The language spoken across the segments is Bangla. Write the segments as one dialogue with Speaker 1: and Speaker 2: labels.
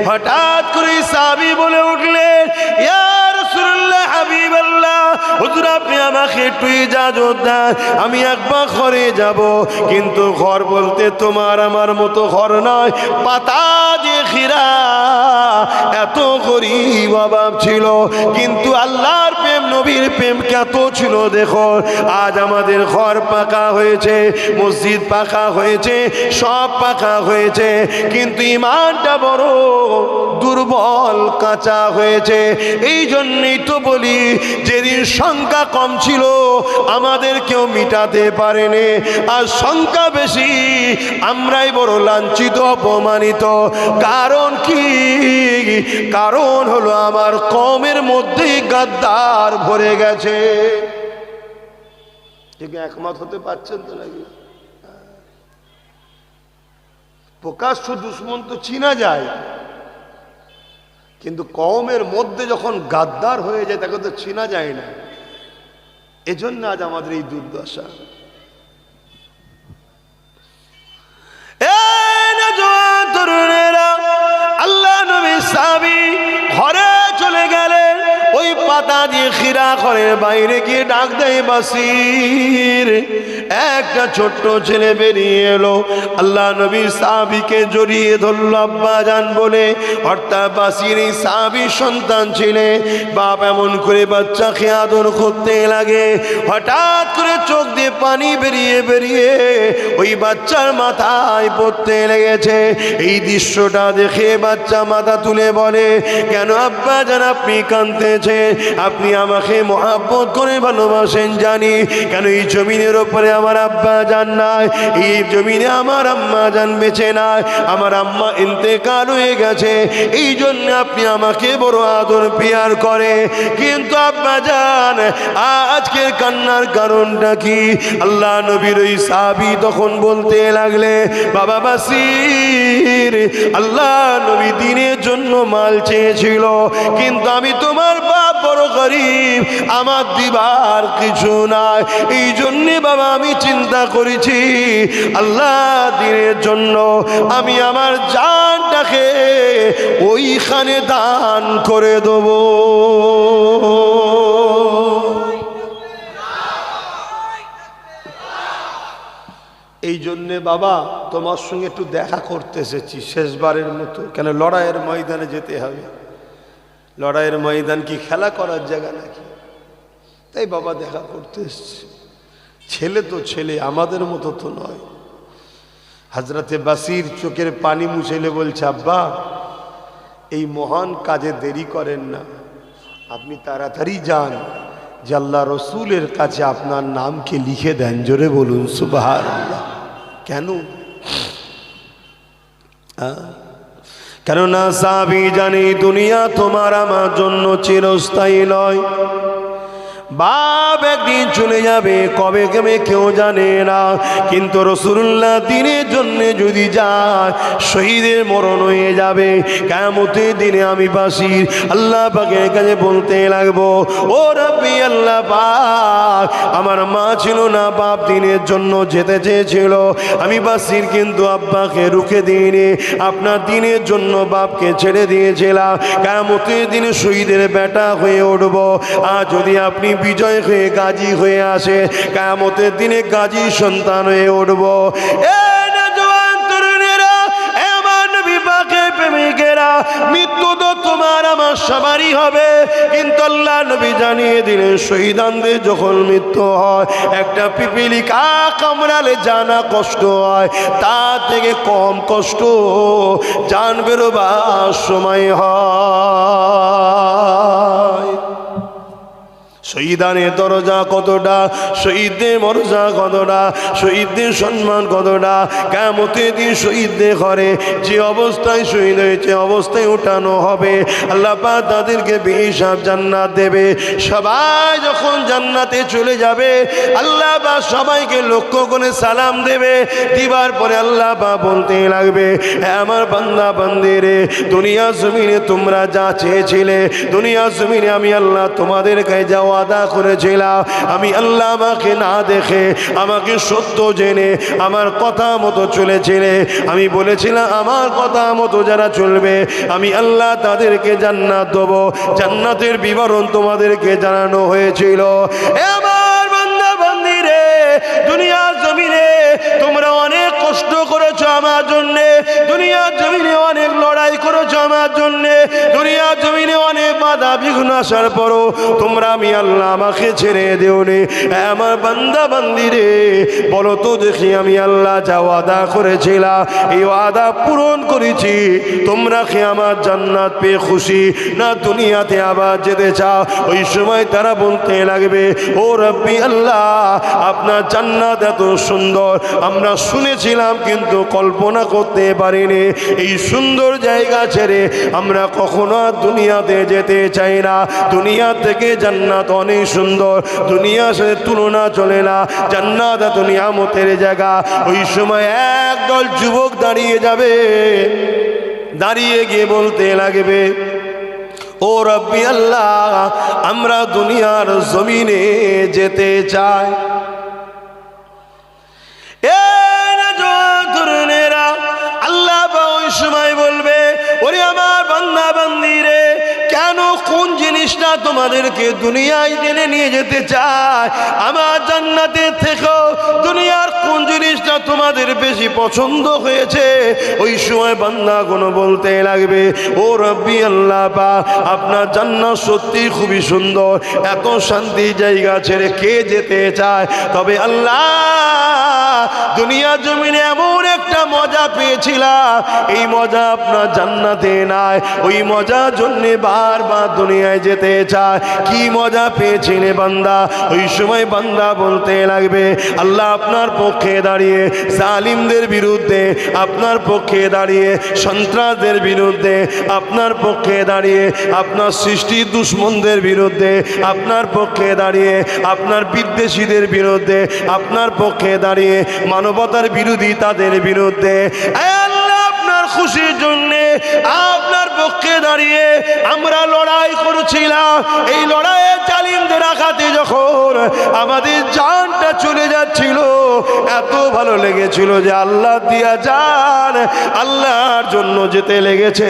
Speaker 1: হঠাৎ করে সাহাবী বলে উঠলেন, ইয়া রাসূলুল্লাহ হাবিবাল্লাহ, হুজুর আপনি আমাকে একটু ইজাজত দেন, আমি একবার ঘরে যাব। কিন্তু ঘর বলতে তোমার আমার মতো ঘর নয়, পাতা দিয়ে ঘেরা। এত গরীব অভাব ছিল, কিন্তু আল্লাহর প্রেম নবীর প্রেম কত ছিল দেখো। আজ আমাদের ঘর পাকা হয়েছে, মসজিদ পাকা হয়েছে, সব পাকা হয়েছে, কিন্তু ইমানটা বড় দুর্বল কাঁচা হয়েছে। এই জন্যই তো বলি, যেদিন সংখ্যা কম ছিল আমাদের কেউ মিটাতে পারেনি, আর সংখ্যা বেশি আমরাই বড় লাঞ্ছিত অপমানিত। কারণ কি? কারণ হলো আমার কওমের মধ্যেই গাদ্দার ভরে গেছে। একমত হতে পারছেন তো নাকি? প্রকাশ্য দুশ্মন তো চিনা যায়, কিন্তু কওমের মধ্যে যখন গাদ্দার হয়ে যায় তাকে তো চিনা যায় না। এজন্য আজ আমাদের এই দুর্দশা। আল্লাহ নবী সাহাবী ঘরে চলে গেলেন, ওই পাতা দিয়ে খিরা ঘরের বাইরে গিয়ে ডাক দেয়, বাসির। একটা ছোট্ট ছেলে বেরিয়ে এলো, আল্লাহ নবী সাহাবীকে জড়িয়ে ধরল আব্বা জান বলে। অর্থাৎ বাসির এই সাহাবীর সন্তান ছিলে। বাপ এমন করে বাচ্চাকে আদর করতে লাগে, হঠাৎ করে চোখ দিয়ে পানি বেরিয়ে বেরিয়ে ওই বাচ্চার মাথায় পড়তে লেগেছে। এই দৃশ্যটা দেখে বাচ্চা মাথা তুলে বলে, কেন আব্বা জান আপনি কাঁদতেছে? আপনি আমাকে মহব্বত করে ভালোবাসেন জানি, কেন এই জমিনের ওপরে আমার আব্বা জান নাই, এই জমিনে আমার আম্মা জান বেঁচে নাই, আমার আম্মা ইন্তেকাল হয়ে গেছে, এই জন্য আপনি আমাকে বড় আদর পেয়ার করে। কিন্তু আব্বা জান আজকের কান্নার কারণটা কি? আল্লাহ নবীর ওই সাহাবী তখন বলতে লাগলে, বাবা বাসির, আল্লাহ নবী দিনের জন্য মাল চেয়েছিল, কিন্তু আমি তোমার বাপ বড় গরীব, আমার দিবার কিছু নাই, এই জন্যে বাবা আমি চিন্তা করেছি আল্লাহ দিনের জন্য আমি আমার জানটাকে ওইখানে দান করে দেব। এই জন্যে বাবা তোমার সঙ্গে একটু দেখা করতে এসেছি শেষবারের মতো। কেন লড়াইয়ের ময়দানে যেতে হবে। লড়াইয়ের ময়দান কি খেলা করার জায়গা নাকি? তাই বাবা দেখা করতে এসেছি। ছেলে তো ছেলে, আমাদের মতো তো নয়। হযরতে বাসির চোখের পানি মুছেলে বলছে, আব্বা এই মহান কাজে দেরি করেন না, আপনি তাড়াতাড়ি যান, যে আল্লাহ রসুলের কাছে আপনার নামকে লিখে দেন। জোরে বলুন সুবহানাল্লাহ। কেন? কেননা সাহাবী জানে দুনিয়া তোমার আমার জন্য চিরস্থায়ী নয়। বাপ একদিন চলে যাবে, কবে কবে কেউ জানে না, কিন্তু রাসূলুল্লাহ দিনের জন্য যদি যায় শহীদের মরণ হয়ে যাবে। কিয়ামতের দিনে আমি বাসির আল্লাহ পাকের কাছে বলতে লাগবো, ও রব্বি আল্লাহ পাক, আমার মা ছিল না, বাপ দিনের জন্য যেতে চেয়েছিল, আমি বাসির কিন্তু আব্বাকে রুখে দিইনি, আপনার দিনের জন্য বাপকে ছেড়ে দিয়েছিলাম। কিয়ামতের দিনে শহীদের বেটা হয়ে উঠব। আর যদি আপনি বিজয় হয়ে গাজী হয়ে আসে, কিয়ামতের দিনে গাজী সন্তান হয়ে উঠব। মৃত্যু তো তোমার আমার সবারই হবে, কিন্তু আল্লাহ নবী জানিয়ে দিলেন শহীদানদের যখন মৃত্যু হয়, একটা পিপিলিকা কামড়ালে জানা কষ্ট হয়, তার থেকে কম কষ্ট জান বেরোবার সময় হয়। শহীদানের দরজা কতটা, শহীদদের মর্যাদা কতটা, শহীদদের সম্মান কতটা। কিয়ামতের দিন শহীদদের ঘরে যে অবস্থায় শহীদ হয়েছে অবস্থায় উঠানো হবে। আল্লাহ পাক তাদেরকে বেহিসাব জান্নাত দেবে। সবাই যখন জান্নাতে চলে যাবে, আল্লাহ পাক সবাইকে লক্ষ্য করে সালাম দেবে। দিবার পরে আল্লাহ পাক বলতে লাগবে, হ্যাঁ আমার বান্দা বান্দিরে, দুনিয়া জমিনে তোমরা যা চেয়েছিলে, দুনিয়া জমিনে আমি আল্লাহ তোমাদের কাছে যাওয়া ওয়াদা করেছিলাম আমি আল্লাহ আমাকে না দেখে আমাকে সত্য জেনে আমার কথা মতো চলেছিলে আমি বলেছিলাম আমার কথা মতো যারা চলবে আমি আল্লাহ তাদেরকে জান্নাত দেব জান্নাতের বিবরণ তোমাদেরকে জানানো হয়েছিল আমার বান্দা বান্দি রে দুনিয়ার জমিনে তোমরা অনেক কষ্ট করেছো আমার জন্য দুনিয়ার জমিনে অনেক লড়াই করেছো আমার জন্য দুনিয়ার জমিনে অনেক বাধা বিঘ্ন আসার পরও তোমরা আমি আল্লাহ আমাকে ছেড়ে দেওনি আমার বান্দা বান্দি রে বলো তো দেখি আমি আল্লাহ যা ওয়াদা করেছিলাম এই ওয়াদা পূরণ করেছি তোমরা কি আমার জান্নাত পেয়ে খুশি না দুনিয়াতে আবার যেতে চাও ওই সময় তারা বলতে লাগবে ও রব্বি আল্লাহ আপনার জান্নাত এত সুন্দর আমরা শুনেছিলাম কিন্তু কল্পনা করতে পারিনি এই সুন্দর জায়গা ছেড়ে আমরা কখনো আর দুনিয়াতে যেতে চাই না দুনিয়া থেকে জান্নাত অনেক সুন্দর দুনিয়ার সাথে তুলনা চলে না জান্নাত এত নিয়ামতের জায়গা ওই সময় একদল যুবক দাঁড়িয়ে যাবে দাঁড়িয়ে গিয়ে বলতে লাগবে ও রব্বি আল্লাহ আমরা দুনিয়ার জমিনে যেতে চাই আল্লাহ ওই সময় বলবে ওরে আমার বান্দা বান্দি রে কেন কোন জিনিসটা তোমাদেরকে দুনিয়ায় টেনে নিয়ে যেতে চায় আমার জান্নাতের থেকেও দুনিয়ার কোন জিনিসটা তোমাদের বেশি পছন্দ হয়েছে ওই সময় বান্দাগুলো বলতে লাগবে ও রব্বি আল্লাহ পাক আপনার জান্নাত সত্যি খুবই সুন্দর এত শান্তি জায়গা ছেড়ে কে যেতে চায় তবে আল্লাহ দুনিয়া জমিনে এমন একটা মজা পেয়েছিলাম এই মজা আপনার জান্নাতে নাই ওই মজার জন্যে বারবার দুনিয়ায় যেতে চায় কি মজা পেয়েছিলে বান্দা ওই সময় বান্দা বলতে লাগবে আল্লাহ আপনার পক্ষে দাঁড়িয়ে জালিমদের বিরুদ্ধে আপনার পক্ষে দাঁড়িয়ে সন্ত্রাসদের বিরুদ্ধে আপনার পক্ষে দাঁড়িয়ে আপনার সৃষ্টির দুশ্মনদের বিরুদ্ধে আপনার পক্ষে দাঁড়িয়ে আপনার বিদ্বেষীদের বিরুদ্ধে আপনার পক্ষে দাঁড়িয়ে মানবতার বিরোধী তাদের বিরুদ্ধে আল্লাহ আপনার খুশির জন্যে আপনার পক্ষে দাঁড়িয়ে আমরা লড়াই করছিলাম এই লড়াইয়ে জালিমদের আঘাতে যখন আমাদের জানটা চলে যাচ্ছিল এত ভালো লেগেছিল যে আল্লাহ দিয়া জান আল্লাহর জন্য যেতে লেগেছে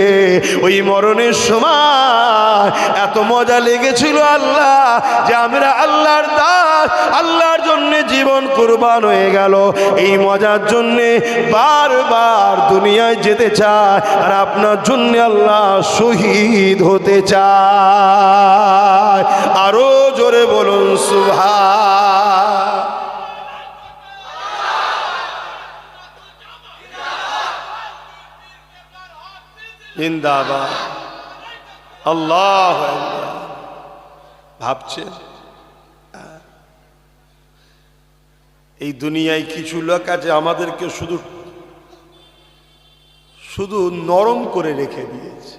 Speaker 1: ওই মরণের সময় এত মজা লেগেছিল আল্লাহ যে আমরা আল্লাহর দাস আল্লাহর জন্য জীবন কুরবান হয়ে গেল এই মজার জন্যে বারবার দুনিয়ায় যেতে চায় আর আপনার জন্য আল্লাহ শহীদ হতে চায় আরো জোরে বলুন সুবহান জিন্দাবাদ আল্লাহু আকবার ভাবছেন এই দুনিয়ায় কিছু লোক আছে আমাদেরকে শুধু শুধু নরম করে রেখে দিয়েছে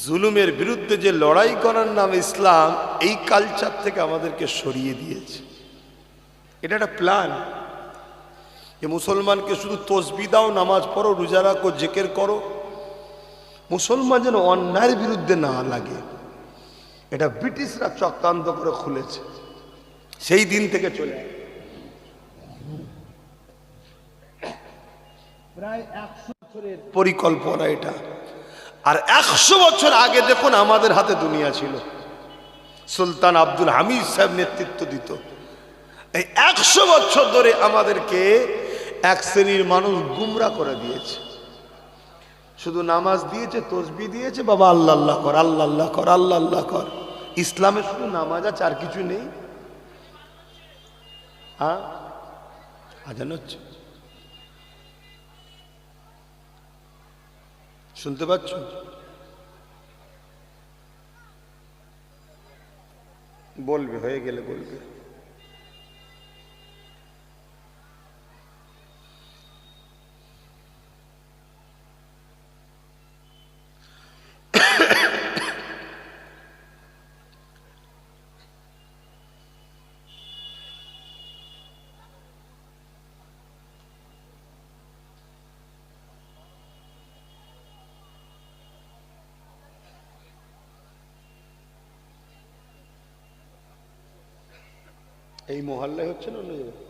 Speaker 1: জুলুমের বিরুদ্ধে যে লড়াই করার নাম ইসলাম এই কালচার থেকে আমাদেরকে সরিয়ে দিয়েছে এটা একটা প্ল্যান যে মুসলমানকে শুধু তসবিহ দাও নামাজ পড়ো রোজা রাখো জিকির করো মুসলমান যেন অন্যায়ের বিরুদ্ধে না লাগে এটা ব্রিটিশরা চক্রান্ত করে খুলেছে সেই দিন থেকে চলে প্রায় 100 বছরের পরিকল্পনা এটা আর 100 বছর আগে দেখুন আমাদের হাতে দুনিয়া ছিল সুলতান আব্দুল হামিদ সাহেব নেতৃত্ব দিত এই 100 বছর ধরে আমাদেরকে এক শ্রেণীর মানুষ গুমরা করে দিয়েছে শুধু নামাজ দিয়েছে তসবিহ দিয়েছে বাবা আল্লাহ আল্লাহ কর আল্লাহ আল্লাহ কর আল্লাহ আল্লাহ কর ইসলামে শুধু নামাজ আছে আর কিছু নেই হ্যাঁ আজান হচ্ছে শুনতে পাচ্ছ বলবে হয়ে গেলে বলবে এই মহল্লায় হচ্ছে না অন্য জায়গায়?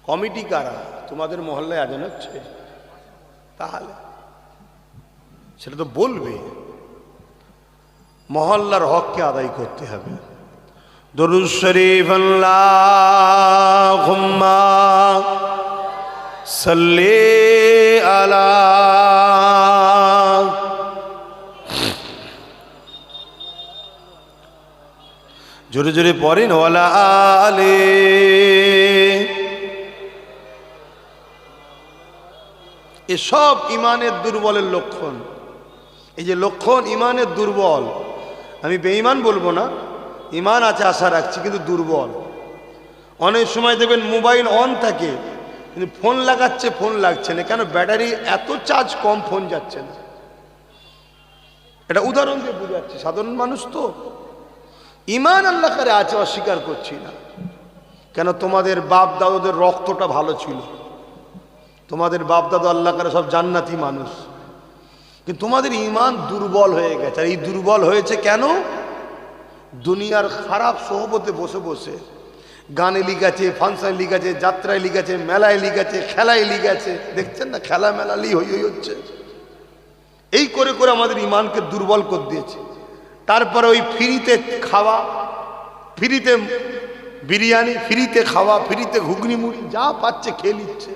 Speaker 1: কমিটি কারা? তোমাদের মহল্লায় আজান হচ্ছে? তাহলে সেটা তো বলবে। মহল্লার হককে আদায় করতে হবে। দরুদ শরীফ আল্লাহুম্মা সাল্লি আলা, জোরে জোরে পড়েন ওয়ালা আলে। এসব ইমানের দুর্বলের লক্ষণ। এই যে লক্ষণ ইমানের দুর্বল, আমি বেঈমান বলবো না, ইমান আছে আশা রাখছি, কিন্তু দুর্বল। অনেক সময় দেখবেন মোবাইল অন থাকে কিন্তু ফোন লাগাচ্ছে, ফোন লাগছে না। কেন? ব্যাটারি এত চার্জ কম, ফোন যাচ্ছে না। এটা উদাহরণ দিয়ে বুঝাচ্ছি, সাধারণ মানুষ তো। ইমান আল্লাহ কারে আছে, অস্বীকার করছি না। কেন? তোমাদের বাপ দাদুদের রক্তটা ভালো ছিল, তোমাদের বাপ দাদু আল্লাহ কারে সব জান্নাতি মানুষ, কিন্তু তোমাদের ইমান দুর্বল হয়ে গেছে। আর এই দুর্বল হয়েছে কেন? দুনিয়ার খারাপ সোহবতে বসে বসে গানে লিখেছে, ফাংশনে লিখেছে, যাত্রায় লিখেছে, মেলায় লিখেছে, খেলায় লিখেছে। দেখছেন না, খেলা মেলালি হই হচ্ছে। এই করে করে আমাদের ইমানকে দুর্বল করে দিয়েছে। তারপরে ওই ফ্রিতে খাওয়া, ফ্রিতে বিরিয়ানি, ফ্রিতে খাওয়া, ফ্রিতে ঘুগনি মুড়ি, যা পাচ্ছে খেয়ে নিচ্ছে।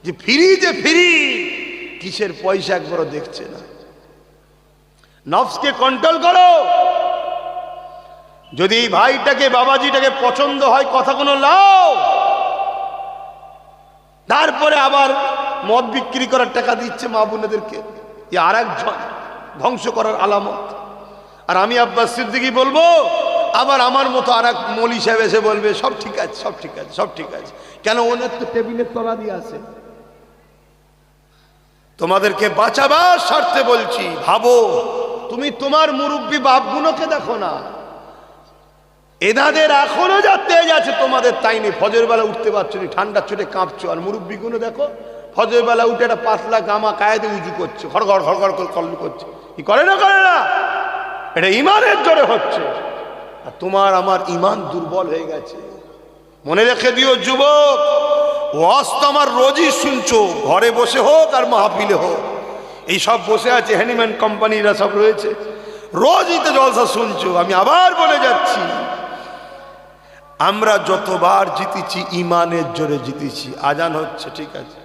Speaker 1: যে ফ্রি, যে ফ্রি, কিসের পয়সা একবারও দেখছে না। নফসকে কন্ট্রোল করো। যদি এই ভাইটাকে, বাবাজিটাকে পছন্দ হয়, কথা কোনো লাও, তারপরে আবার মদ বিক্রি করার টাকা দিচ্ছে মা বোনেদেরকে, এ আর এক ধ্বংস করার আলামত। আর আমি আব্বাস সিদ্দিকী বলবো, আবার আমার মতো আর এক মৌলী সাহেব এসে বলবে সব ঠিক আছে, সব ঠিক আছে, সব ঠিক আছে। কেন? ওনার তো টেবিলের তলা দিয়ে আছে। তোমাদেরকে বাঁচাবার স্বার্থে বলছি, ভাবো। তুমি তোমার মুরব্বী বাপগুলোকে দেখো না, এনাদের এখনো যা তেজ আছে তোমাদের তাই নেই। ফজর বেলা উঠতে পারছো না, ঠান্ডা চোটে কাঁপছো। আর মুরব্বীগুলো দেখো, ফজর বেলা উঠে একটা পাতলা গামা কায়েদে উজু করছে, ঘড়ঘড় ঘড়ঘড় করে কল্লু করছে। কি করে না? করে না? এটা ইমানের জোরে হচ্ছে। আর তোমার আমার ইমান দুর্বল হয়ে গেছে। মনে রেখে দিও যুবক, ওয়াজ তো আমার রোজই শুনছো, ঘরে বসে হোক আর মাহফিলে হোক। এই সব বসে আছে হ্যানিম্যান কোম্পানিরা সব রয়েছে, রোজই তো জলসা শুনছো। আমি আবার বলে যাচ্ছি, আমরা যতবার জিতেছি ইমানের জোরে জিতেছি। আজান হচ্ছে, ঠিক আছে।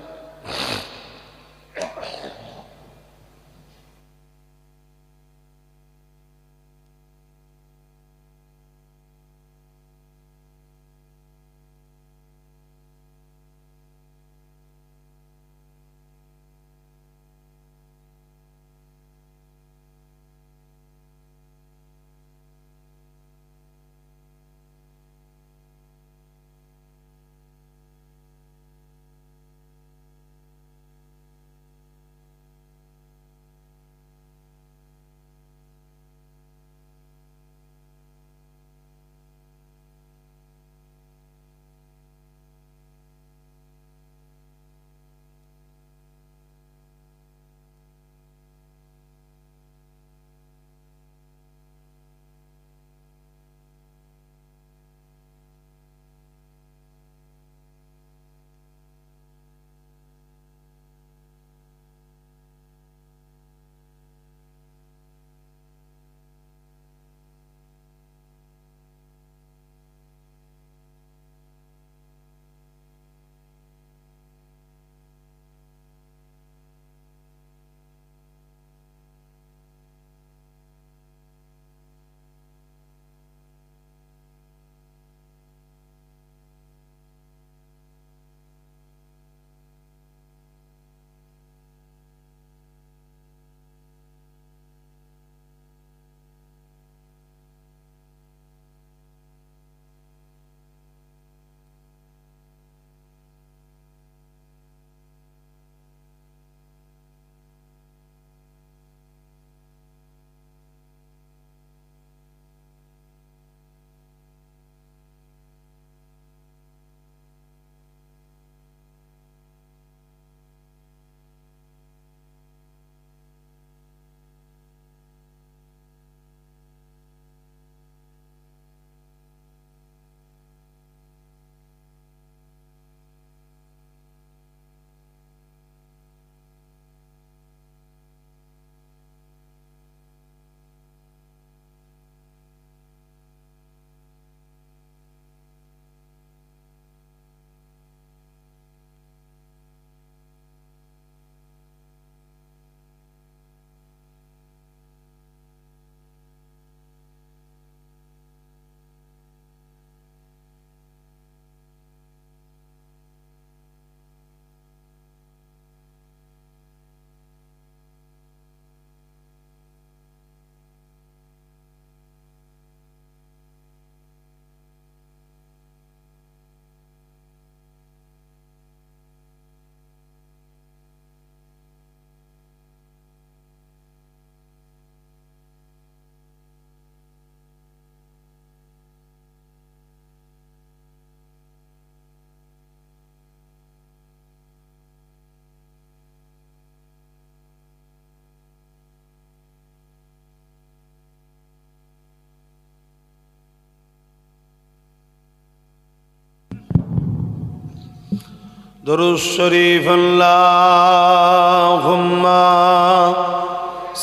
Speaker 1: দুরূদ শরীফ আল্লাহুম্মা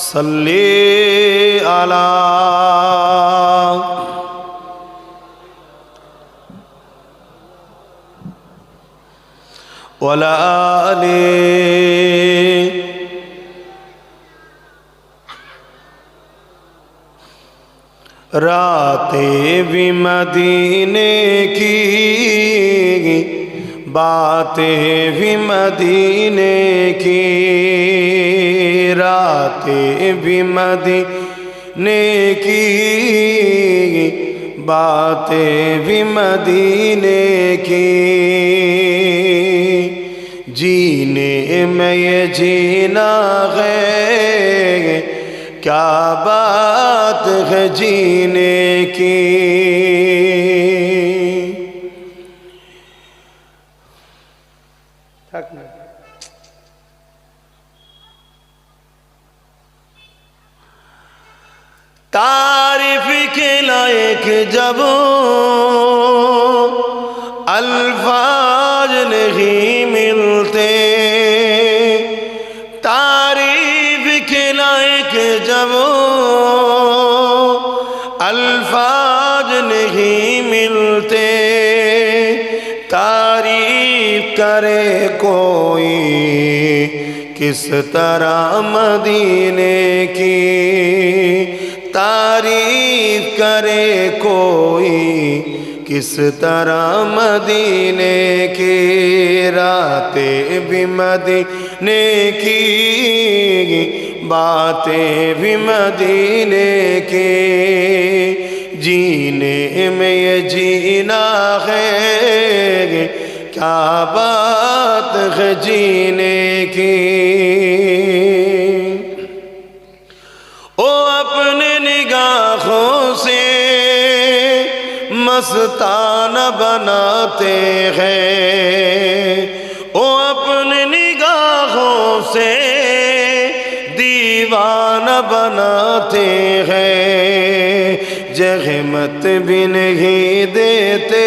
Speaker 1: সাল্লি আলা ওয়ালা আলি रातें भी मदीने की बातें भी मदीने की रातें भी मदीने की बातें भी मदीने की जीने में ये जीना है क्या बात है जीने की तारीफ के लायक जब अल्फाज नहीं मिलते तारीफ के लायक जब अल्फाज नहीं मिलते तारीफ करे कोई किस तरह मदीने की तारीफ करे कोई किस तरह मदीने की रातें भी मदीने की बातें भी मदीने के जीने में ये जीना है क्या बात है जीने की ओ अपने निगाहों से मस्ताना बनाते हैं ओ अपने निगाहों से दीवाना बनाते हैं जहमत भी नहीं देते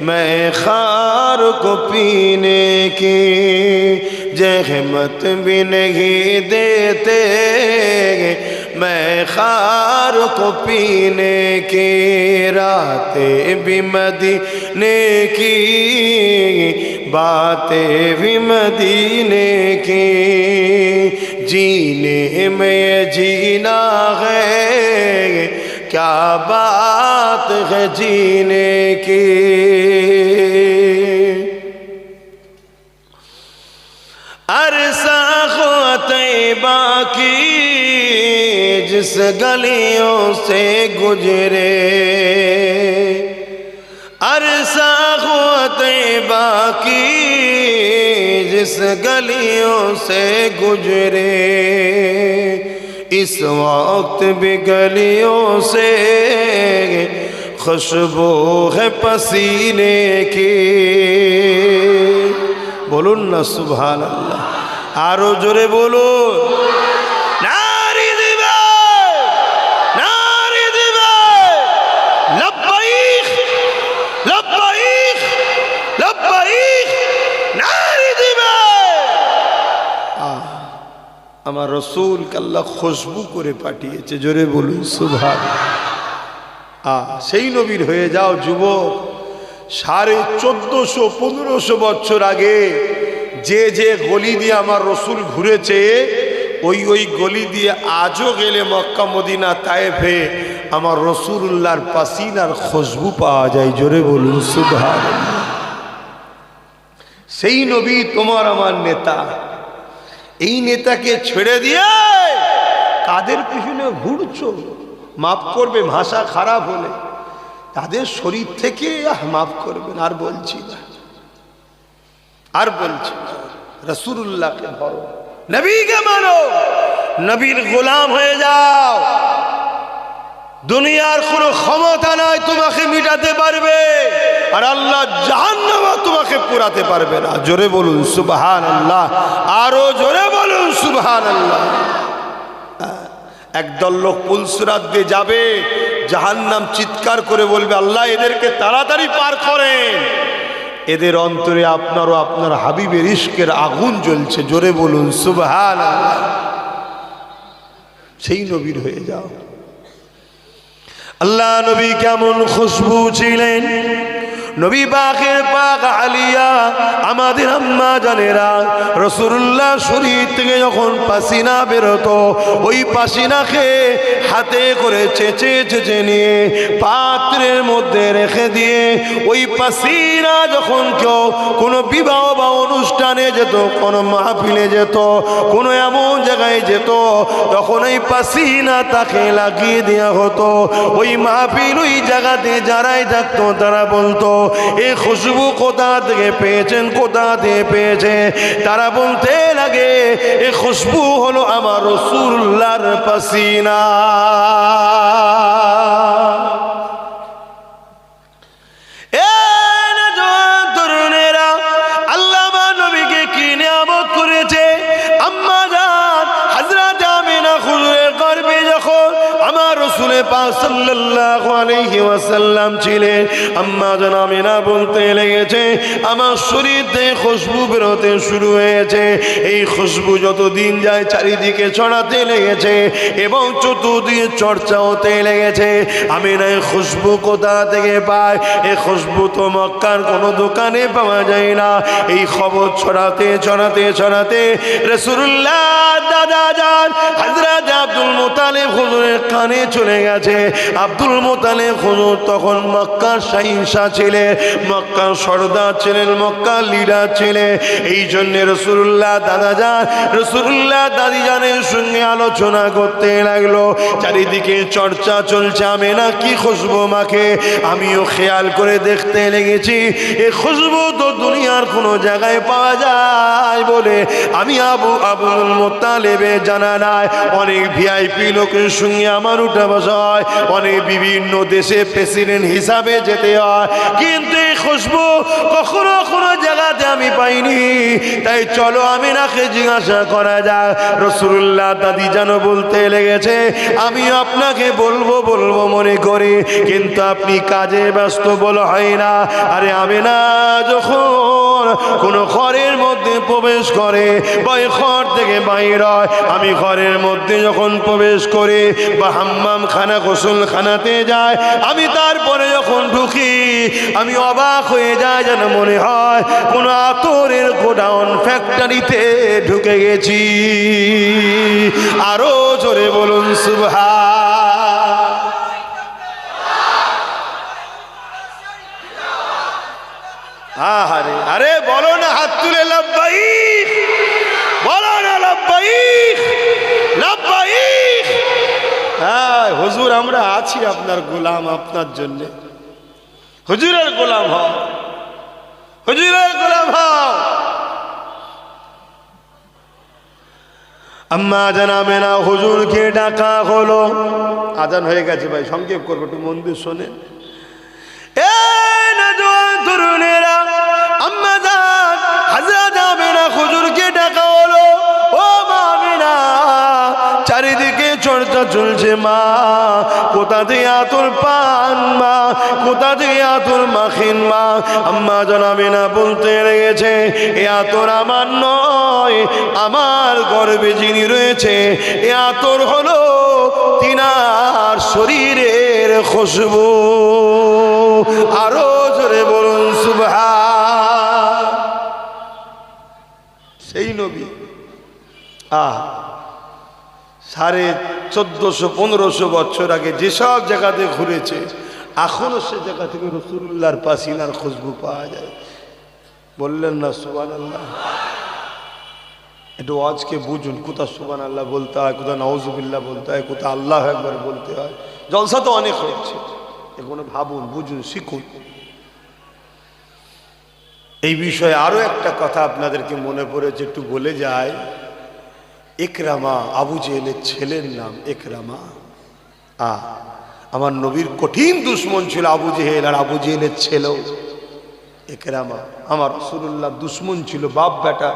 Speaker 1: मैं खार को पीने की जहमत भी नहीं देते मैं खार को पीने की रातें भी मदीने की बातें भी मदीने की जीने में जीना है क्या बात है जीने की अरसा तैबा की जिस गलियों से गुजरे अरसा तैबा की जिस गलियों से गुजरे इस वक्त भी गलियों से खुशबू है पसीने की बोलून ना सुभान अल्लाह आरो जोरे बोलो नारी दिबे लब्बाइक लब्बाइक लब्बाइक नारी दिबे আমার রাসূলকে আল্লাহ খুশবু করে পাঠিয়েছে জোরে বলুন সুবহান সেই নবীর হয়ে যাও যুবক 1450-1500 বছর আগে যে যে গলি দিয়ে আমার রসুল ঘুরেছে ওই গলি দিয়ে আজও গেলে মক্কা মদিনা তায়েফে আমার রসুলুল্লাহর পাসিনার খুশবু পাওয়া যায় জোরে বলুন সুবহানাল্লাহ সেই নবী তোমার আমার নেতা এই নেতাকে ছেড়ে দিয়ে কাদের পিছনে ঘুরছো মাফ করবে ভাষা খারাপ হলে তাদের শরীর থেকে মাফ করবেন আর বলছি না রাসূলুল্লাহকে ধরো নবীকে মানো নবীর গোলাম হয়ে যাও দুনিয়ার কোনো ক্ষমতা নাই তোমাকে মিটাতে পারবে আর আল্লাহ জাহান্নামে তোমাকে পুরাতে পারবে না জোরে বলুন সুবহানাল্লাহ আরো জোরে বলুন সুবহানাল্লাহ একদল লোক পুলসিরাত দিয়ে যাবে জাহান্নাম চিৎকার করে বলবে আল্লাহ এদেরকে তাড়াতাড়ি পার করেন এদের অন্তরে আপনার ও আপনার হাবিবের ইশকের আগুন জ্বলছে। জোরে বলুন সুবহানাল্লাহ। সেই নবীর হয়ে যাও। আল্লাহ নবী কেমন খুশবু ছিলেন, নবী পাকের পাক আলিয়া আমাদের আম্মা জানেরা রাসূলুল্লাহ শরীর থেকে যখন পাসিনা বেরোতো, ওই পাসিনাকে হাতে করে চেঁচে চেঁচে নিয়ে পাত্রের মধ্যে রেখে দিয়ে ওই পাসিনা যখন কেউ কোনো বিবাহ বা অনুষ্ঠানে যেত, কোনো মাহফিলে যেত, কোনো এমন জায়গায় যেত, তখন এই পাসিনা তাকে লাগিয়ে দেওয়া হতো। ওই মাহফিল ওই জায়গাতে যারাই থাকতো তারা বলতো, এই খুশবু কোথা থেকে পেয়েছেন, কোথা থেকে পেয়েছে? তারা বলতে লাগে, এই খুশবু হলো আমার রাসূলুল্লাহর পাসিনা। তরুণেরা, আল্লাহ নবীকে কি নিয়ামত করেছে। আম্মা জান হযরত আমিনা হুজুরের গর্ভে যখন আমার রাসূল পাক সাল্লাল্লাহু আলাইহি ওয়াসাল্লাম ছিলেন, আম্মা জান আমিনা বলতে লেগেছে, আমার শরীর থেকে খুশবু বেরোতে শুরু হয়েছে। এই খুশবু যত দিন যায় চারিদিকে ছড়াতে লেগেছে এবং চতুর্দিকে চর্চা হতে লেগেছে। আমিনা এই খুশবু কোথা থেকে পায়? এই খুশবু তো মক্কার কোনো দোকানে পাওয়া যায় না। এই খবর ছড়াতে ছড়াতে ছড়াতে রাসূলুল্লাহ দাদা জান হযরত আব্দুল মুত্তালিব হুজুরের কানে চলে গেছে। আব্দুল মুত্তালিব হুজুর তখন মক্কার শাহিনশাহ ছিলেন, মক্কার সর্দার ছিলেন, মক্কার লিডার ছিলেন। এই জন্য রাসূলুল্লাহ দাদা জান রাসূলুল্লাহ দাদি জানের সঙ্গে আলোচনা করতে লাগলো। চারিদিকে চর্চা চলছে, আমিনা কি খুশবু মাখে। আমিও খেয়াল করে দেখতে লেগেছি, এই খুশবু তো দুনিয়ার কোনো জায়গায় পাওয়া যায় বলে আমি আবুল মুত্তালিবে জানা নাই। অনেক ভিআইপি লোকের সঙ্গে আমার উঠা বসা হয়, অনেক বিভিন্ন দেশে প্রেসিডেন্ট হিসাবে যেতে হয়, কিন্তু এই খুশবু কখনো কোনো জায়গাতে আমি পাইনি। তাই চলো আমিনাকে জিজ্ঞাসা করা যায়। রাসূলুল্লাহ দাদি যেন বলতে লেগেছে, আমি আপনাকে বলবো বলবো মনে করি, কিন্তু আপনি কাজে ব্যস্ত বলা হয় না। আরে আমিনা যখন কোনো ঘরের মধ্যে প্রবেশ করে বা ঘর থেকে বাইর হয়, আমি ঘরের মধ্যে যখন প্রবেশ করি বা হাম্মাম খানা গোসল খানাতে যায়, আমি তারপরে যখন ঢুকি আমি অবাক হয়ে যায়, যেন মনে হয় কোনো আতরের গোডাউন ফ্যাক্টরিতে ঢুকে গেছি। আরো জোরে বলুন সুবহান। আরে আরে বলো না, হাত তুলে লাব্বাইক বলো না, লাব্বাইক লাব্বাইক। হ্যাঁ হুজুর, আমরা আছি আপনার গোলাম, আপনার জন্য। হুজুরের গোলাম হও, হুজুরের গোলাম হও। আম্মা জানাবে না, হুজুরকে ডাকা হলো। আজান হয়ে গেছে ভাই, সংক্ষেপ করবো, একটু মন দিয়ে শোনেন। তরুণেরা, আম্মা জান হযরত আমিনা হুজুরকে ডাকা হলো। ও মা আমিনা, চারিদিকে চর্চা চলছে, মা কোথা থেকে আতর পান, মা কোথা থেকে আতর মাখেন মা। আম্মা জান আমিনা বলতে লেগেছে, এ আতর আমার নয়, আমার গর্ভে যিনি রয়েছে এ আতর হলো তিনার শরীরের খুশবু। আরো জোরে বলুন সুবহান। সেই নবী 1450-1500 বছর আগে যেসব জায়গাতে ঘুরেছে, এখনো সে জায়গা থেকে রাসূলুল্লাহর পাসিনার খুশবু পাওয়া যায়। বললেন না সুবহানাল্লাহ? একটু আজকে বুঝুন, কোথায় সুবহানাল্লাহ বলতে হয়, কোথায় নাউজুবিল্লাহ বলতে হয়, কোথায় আল্লাহু আকবার বলতে হয়। জলসা তো অনেক হচ্ছে, এগুলো ভাবুন, বুঝুন, শিখুন। এই বিষয়ে আরো একটা কথা আপনাদেরকে মনে পড়েছে, একটু বলে যায়। ইকরামা, আবু জেহেলের ছেলের নাম ইকরামা। আমার নবীর কঠিন দুশ্মন ছিল আবু জেহেল, আর আবু জেহেলের ছেলেও ইকরামা আমার রাসূলুল্লাহ দুশ্মন ছিল, বাপ বেটা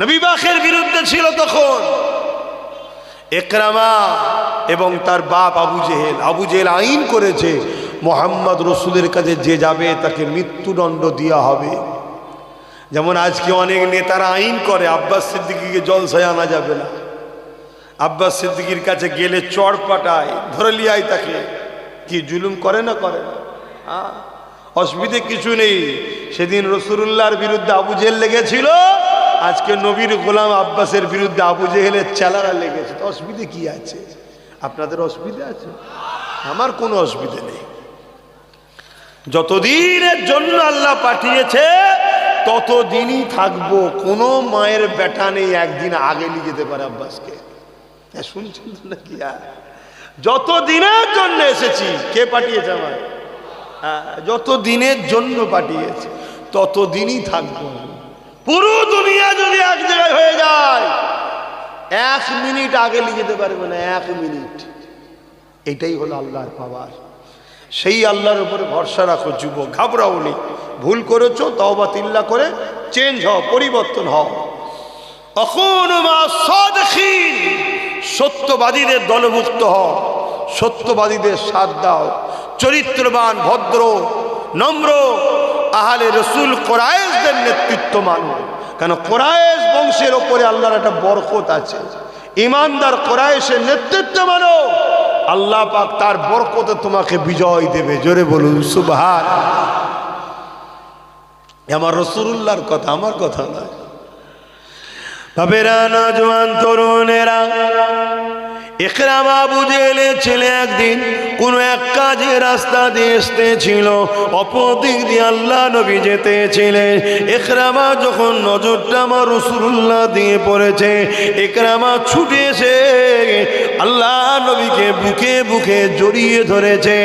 Speaker 1: নবী পাকের বিরুদ্ধে ছিল। তখন ইকরামা এবং তার বাপ আবু জেহেল আইন করেছে, মোহাম্মদ রসুলের কাছে যে যাবে তাকে মৃত্যুদণ্ড দেওয়া হবে। যেমন আজকে অনেক নেতারা আইন করে আব্বাস সিদ্দিকীকে জলসায় আনা যাবে না, আব্বাস সিদ্দিকীর কাছে গেলে চড় পাটায়, ধরে লিয়াই তাকে। কি জুলুম করে না করে না? অসুবিধে কিছু নেই। সেদিন রসুলুল্লাহর বিরুদ্ধে আবু জেহেল লেগেছিল, আজকে নবীর গোলাম আব্বাসের বিরুদ্ধে আবু জেহেলের চেলারা লেগেছে। তো অসুবিধে কি আছে? আপনাদের অসুবিধা আছে? আমার কোনো অসুবিধা নেই। যতদিনের জন্য আল্লাহ পাঠিয়েছে ততদিনই থাকবো। কোনো মায়ের বেটা নেই একদিন আগে নিয়ে যেতে পারে আব্বাসকে। শুনছেন তো নাকি? যত দিনের জন্য এসেছি, কে পাঠিয়েছে? আমার যত দিনের জন্য পাঠিয়েছে ততদিনই থাকবো। পুরো দুনিয়া যদি এক জায়গায় হয়ে যায়, 1 মিনিট আগে নিয়ে যেতে পারবে না, 1 মিনিট। এটাই হলো আল্লাহর পাওয়ার। সেই আল্লাহর উপরে ভরসা রাখো যুবক, ঘাবড়াও নি। ভুল করেছো, তওবা তিল্লা করে চেঞ্জ হও, পরিবর্তন হও। সত্যবাদীদের দলভুক্ত হও, সত্যবাদীদের সাথ দাও। চরিত্রবান, ভদ্র, নম্র আহলে রসুল কোরাইশদের নেতৃত্ব মানো। কেন? কোরাইশ বংশের ওপরে আল্লাহর একটা বরকত আছে। ইমানদার কোরাইশের নেতৃত্ব মানো, আল্লাহ পাক তার বরকতে তোমাকে বিজয় দেবে। জোরে বলুন সুবহানাল্লাহ। আমার রাসূলুল্লাহর কথা, আমার কথা নয়। বাবেরা, নওজোয়ান তরুণেরা, ইকরামা আবু জেহেলের ছেলে একদিন কোন এক কাজে রাস্তা দিয়ে এসতেছিল, অপর দিক দিয়ে আল্লাহ নবী যেতেছিলেন। ইকরামা যখন নজরটা আমার রাসূলুল্লাহ দিয়ে পড়েছে, ইকরামা ছুটে এসে আল্লাহ নবীকে বুকে বুকে জড়িয়ে ধরেছে।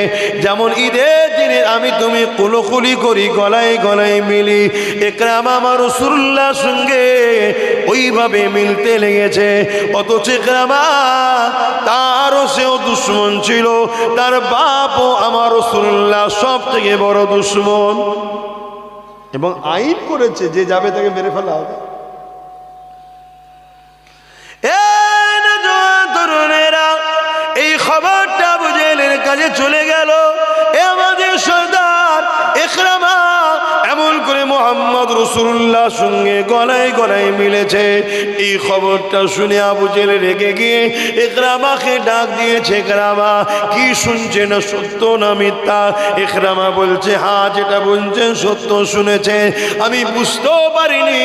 Speaker 1: যেমন ঈদের দিনে আমি তুমি কোলাকুলি করি, গলায় গলায় মিলি, ইকরামা আমার রাসূলুল্লাহর সঙ্গে ওইভাবে মিলতে লেগেছে। অথচ ইকরামা তারও সেও দুশ্মন ছিল, তার বাপও আমার রাসূলুল্লাহ সব থেকে বড় দুশ্মন, এবং আইন করেছে যে যাবে তাকে মেরে ফেলা হবে। তরুণেরা, এই খবরটা আবু জেহেলের কাছে চলে গেল। এ আমাদের সর্দার ইকরামা এমন করে মুহাম্মদ রাসূলুল্লাহ সঙ্গে গলায় গলায় মিলেছে। এই খবরটা শুনে আবু জেহেল রেগে গিয়ে ইকরামাকে ডাক দিয়েছে। ইকরামা, কি শুনছে? না সত্য না মিথ্যা? ইকরামা বলছে, হ্যাঁ, যেটা বলছেন সত্য শুনেছে। আমি বুঝতেও পারিনি,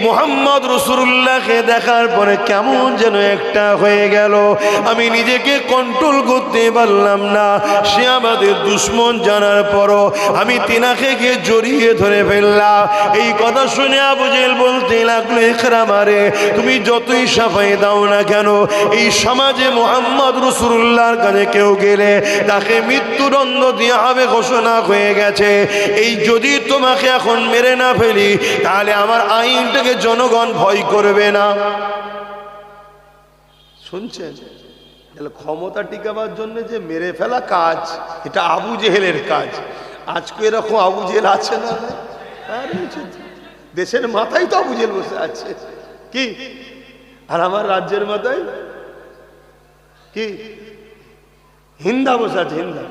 Speaker 1: মুহাম্মদ রাসূলুল্লাহকে দেখার পরে কেমন যেন একটা হয়ে গেল, আমি নিজেকে কন্ট্রোল করতে পারলাম না। সে আমাদের দুশ্মন জানার পরও আমি তিনাকে গিয়ে জড়িয়ে ধরে ফেললাম। এই কথা শুনে আবু জেহেল বলতে লাগলো, ইকরামা রে, তুমি যতই সাফাই দাও না কেন, এই সমাজে মুহাম্মদ রাসূলুল্লাহর কাছে কেউ গেলে তাকে মৃত্যুদণ্ড দেওয়া হবে ঘোষণা হয়ে গেছে। এই যদি তোমাকে এখন মেরে না ফেলি, তাহলে আমার আইনটাকে জনগণ ভয় করবে না। শুনছেন? ক্ষমতা টিকাবার জন্য যে মেরে ফেলা কাজ, এটা আবু জেহেলের কাজ। আজকে এরকম আবু জেহেল আছে না? দেশের মাথায় তো আবু জেহেল বসে আছে, কি? আর আমার রাজ্যের মাথায় কি হিন্দা বসে আছে, হিন্দা।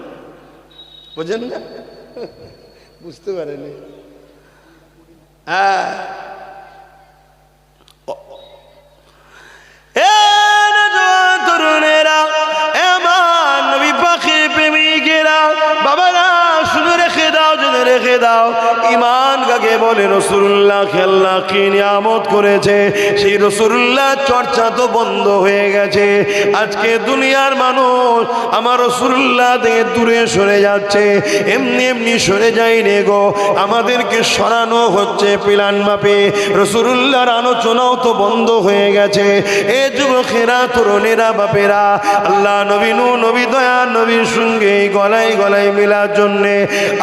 Speaker 1: বোঝেন না? বুঝতে পারেনি? হ্যাঁ, তরুণেরা, এমন নবী পাখির প্রেমিকেরা, বাবারা, শুনে রেখে দাও, জেনে রেখে দাও, ইমান কাকে বলে? রাসূলুল্লাহকে আল্লাহ কি নিয়ামত করেছে, সেই রাসূলুল্লাহ চর্চা তো বন্ধ হয়ে গেছে। আজকে দুনিয়ার মানুষ আমার রাসূলুল্লাহ থেকে দূরে সরে যাচ্ছে। এমনি এমনি সরে যায়নি গো, আমাদেরকে সরানো হচ্ছে প্ল্যান মাপে। রাসূলুল্লাহর আলোচনাও তো বন্ধ হয়ে গেছে। এ যুবকেরা, তরুণেরা, বাপেরা, আল্লাহ নবী, নবী, দয়া নবীর সঙ্গে গলায় গলায় মিলার জন্যে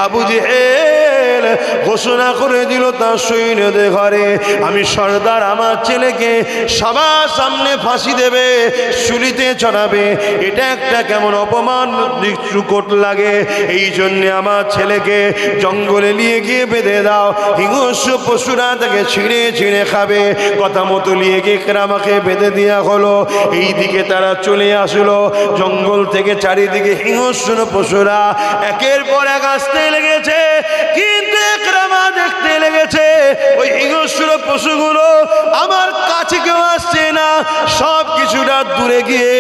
Speaker 1: আবু জেহেল ঘোষণা করে দিল তার সৈন্যদের ঘরে, আমি সর্দার আমার ছেলেকে সবার সামনে ফাঁসি দেবে, শুলিতে চড়াবে। এটা একটা কেমন অপমান চুকট লাগে, এই জন্যে আমার ছেলেকে জঙ্গলে নিয়ে গিয়ে বেঁধে দাও, হিংস্র পশুরা তাকে ছিঁড়ে ছিঁড়ে খাবে। কথা মতো নিয়ে গিয়ে ইকরামাকে বেঁধে দেওয়া হলো। এই দিকে তারা চলে আসলো, জঙ্গল থেকে চারিদিকে হিংস্র পশুরা একের পর এক আসতে লেগেছে, কিন্তু ইকরামা দেখতে লেগেছে ওই হিংস্র পশুগুলো আমার কাছে কেউ আসছে না, সব কিছুটা দূরে গিয়ে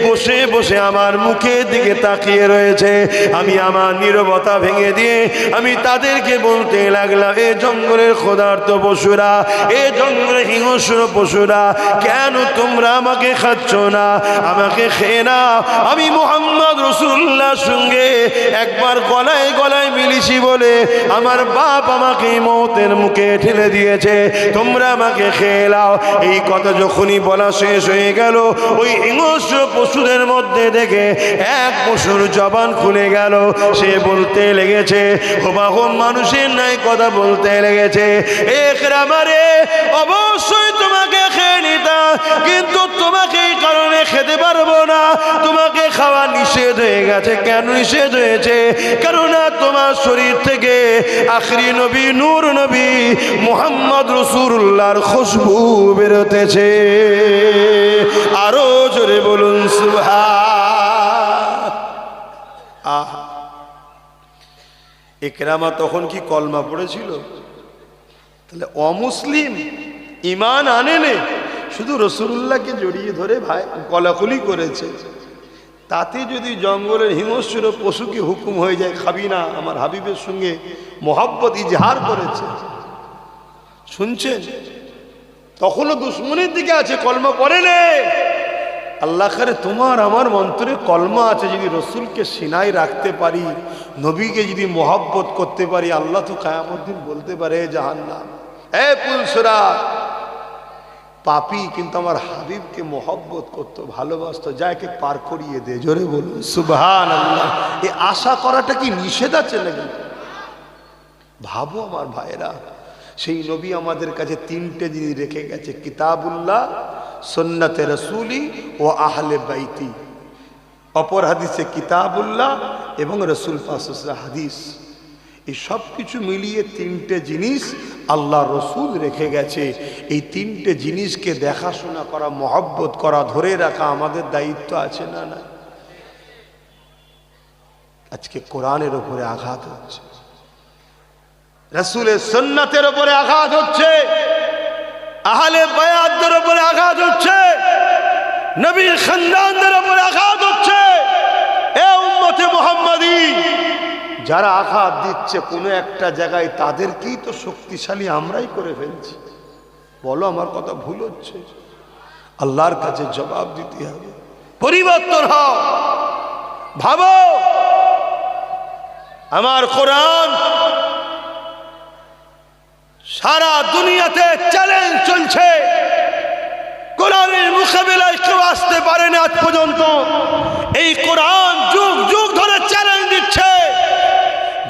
Speaker 1: বসে বসে আমার মুখের দিকে তাকিয়ে রয়েছে। আমি আমার নীরবতা ভেঙে দিয়ে আমি তাদেরকে বলতে লাগলাম, এ জঙ্গলের ক্ষুধার্ত পশুরা, এ জঙ্গলের হিংস্র পশুরা, কেন তোমরা আমাকে খাচ্ছ না? আমাকে খেয়ে নাও। আমি মুহাম্মদ রাসূলুল্লাহর সঙ্গে একবার গলায় গলায় মিলিছি বলে আমার বাপ আমাকে মওতের মুখে ঠেলে দিয়েছে, তোমরা আমাকে খেয়ে নাও। এই কথা যখনই বলা শেষ হয়ে গেল, ওই হিংস্র পশুদের মধ্যে দেখে এক পশুর জবান খুলে গেল। সে বলতে লেগেছে, হুবাহুব মানুষের নাই কথা বলতে লেগেছে, ইকরামা রে, অবশ্যই তোমাকে খেয়ে নিতাম, কিন্তু তোমাকে এই কারণে খেতে পারবো না, তোমাকে খাওয়া নিষেধ হয়ে গেছে। কেন নিষেধ হয়েছে? কেননা তোমার শরীর থেকে আখরি নবী নূর নবী মুহাম্মদ রাসূলুল্লাহর খুশবু বেরোতেছে। আরো জোরে বলুন সুবহান। আহা, ইকরামা তখন কি কলমা পড়েছিল? তাহলে অমুসলিম, ইমান আনেনে, শুধু রাসূলুল্লাহকে জড়িয়ে ধরে ভাই কলাকলি করেছে। তাতে যদি জঙ্গলের হিংস্র পশুকে হুকুম হয়ে যায় খাবি না, আমার হাবিবের সঙ্গে মোহাব্বত ইজহার করেছে, শুনছেন? তখনও দুশ্মনের দিকে আছে, কলমা পড়ে নে। আল্লাহ করে তোমার আমার অন্তরে কলমা আছে, যদি রসুলকে সিনায় রাখতে পারি, নবীকে যদি মোহাব্বত করতে পারি, আল্লাহ তো কিয়ামত দিন বলতে পারে জাহান্নাম, এ পুলসরা পাপী কিন্তু আমার হাবিবকে মোহাব্বত করতো, ভালোবাসতো, যাকে পার করিয়ে দে। জোরে বলুন সুবহানাল্লাহ। এই আশা করাটা কি নিষেধ আছে নাকি? ভাবো আমার ভাইরা, সেই নবী আমাদের কাছে তিনটে জিনিস রেখে গেছে, কিতাবুল্লাহ, সুন্নতে রাসূলি ও আহলে বাইতি। অপর হাদিসে কিতাবুল্লাহ এবং রাসূল পাক সাল্লাল্লাহু আলাইহি ওয়াসাল্লাম হাদিস, এই সব কিছু মিলিয়ে তিনটে জিনিস আল্লাহ রসুল রেখে গেছে। এই তিনটে জিনিসকে দেখাশোনা করা, মহব্বত করা, ধরে রাখা আমাদের দায়িত্ব আছে না? না, আজকে কোরআনের উপরে আঘাত হচ্ছে, রাসূলের সুন্নাতের উপরে আঘাত হচ্ছে, আহলে বায়াতদের উপরে আঘাত হচ্ছে, নবীর খানদানদের উপরে আঘাত হচ্ছে। এ উম্মতে মুহাম্মাদী, যারা আঘাত দিচ্ছে কোনো একটা জায়গায়, তাদেরকেই তো শক্তিশালী আমরাই করে ফেলছি। বলো আমার কথা ভুল হচ্ছে? আল্লাহর কাছে জবাব দিতে হবে, পরিবর্তন হও, ভাবো। আমার কোরআন সারা দুনিয়াতে চ্যালেঞ্জ চলছে, কোরআনের মোকাবিলায় কেউ আসতে পারে না আজ পর্যন্ত। এই কোরআন যুগ যুগ ধরে চ্যালেঞ্জ দিচ্ছে,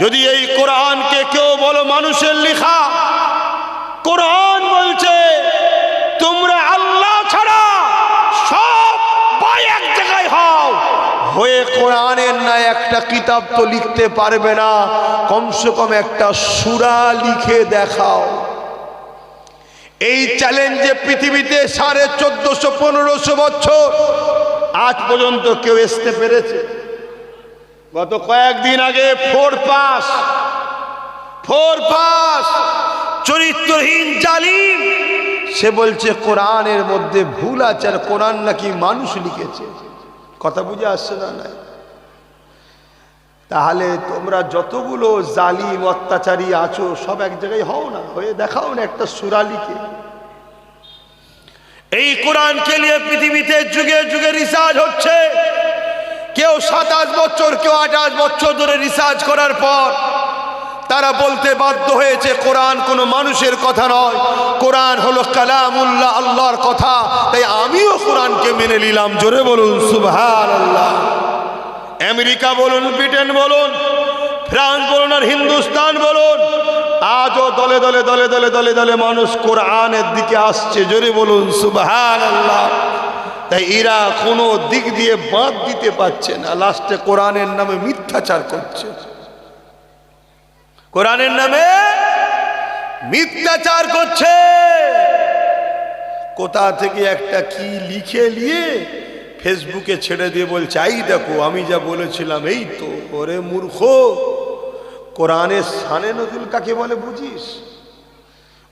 Speaker 1: যদি এই কোরআনকে কেউ বলো মানুষের লেখা, কোরআন বলছে তোমরা আল্লাহ ছাড়া সবাই এক জায়গায় হও, হয়ে কোরআনের না একটা কিতাব তো লিখতে পারবে না, কমসে কম একটা সূরা লিখে দেখাও। এই চ্যালেঞ্জে পৃথিবীতে 1450-1500 বছর আজ পর্যন্ত কেউ আসতে পেরেছে? গত কয়েকদিন আগে ফোর পাস চরিত্রহীন জালিম, সে বলছে কোরআনের মধ্যে ভুল আছে, আর কোরআন নাকি মানুষ লিখেছে। কথা বুঝে আসছে না? নাই? তাহলে তোমরা যতগুলো জালিম অত্যাচারী আছো সব এক জায়গায় হও না, হয়ে দেখাও না একটা সূরা লিখে। এই কোরআনকে নিয়ে পৃথিবীতে যুগে যুগে রিসার্চ হচ্ছে। কেউ 27 বছর, কেউ 28 বছর ধরে রিসার্চ করার পর তারা বলতে বাধ্য হয়েছে কোরআন কোনো মানুষের কথা নয়, কোরআন হলো কালামুল্লাহ, আল্লাহর কথা। তাই আমিও কোরআনকে মেনে নিলাম। জোরে বলুন সুবহানাল্লাহ। আমেরিকা বলুন, ব্রিটেন বলুন, ফ্রান্স বলুন, আর হিন্দুস্তান বলুন, আজও দলে দলে দলে দলে দলে দলে মানুষ কোরআনের দিকে আসছে, জোরে বলুন সুবহানাল্লাহ। তাই এরা কোনো দিক দিয়ে বাদ দিতে পারছে না, লাস্টে কোরআনের নামে মিথ্যাচার করছে, কোরআনের নামে মিথ্যাচার করছে। কোথা থেকে একটা কি লিখে নিয়ে ফেসবুকে ছেড়ে দিয়ে বলছে এই দেখো আমি যা বলেছিলাম এই তো। ওরে মূর্খ, কোরআনের শানে নজুল কাকে বলে বুঝিস?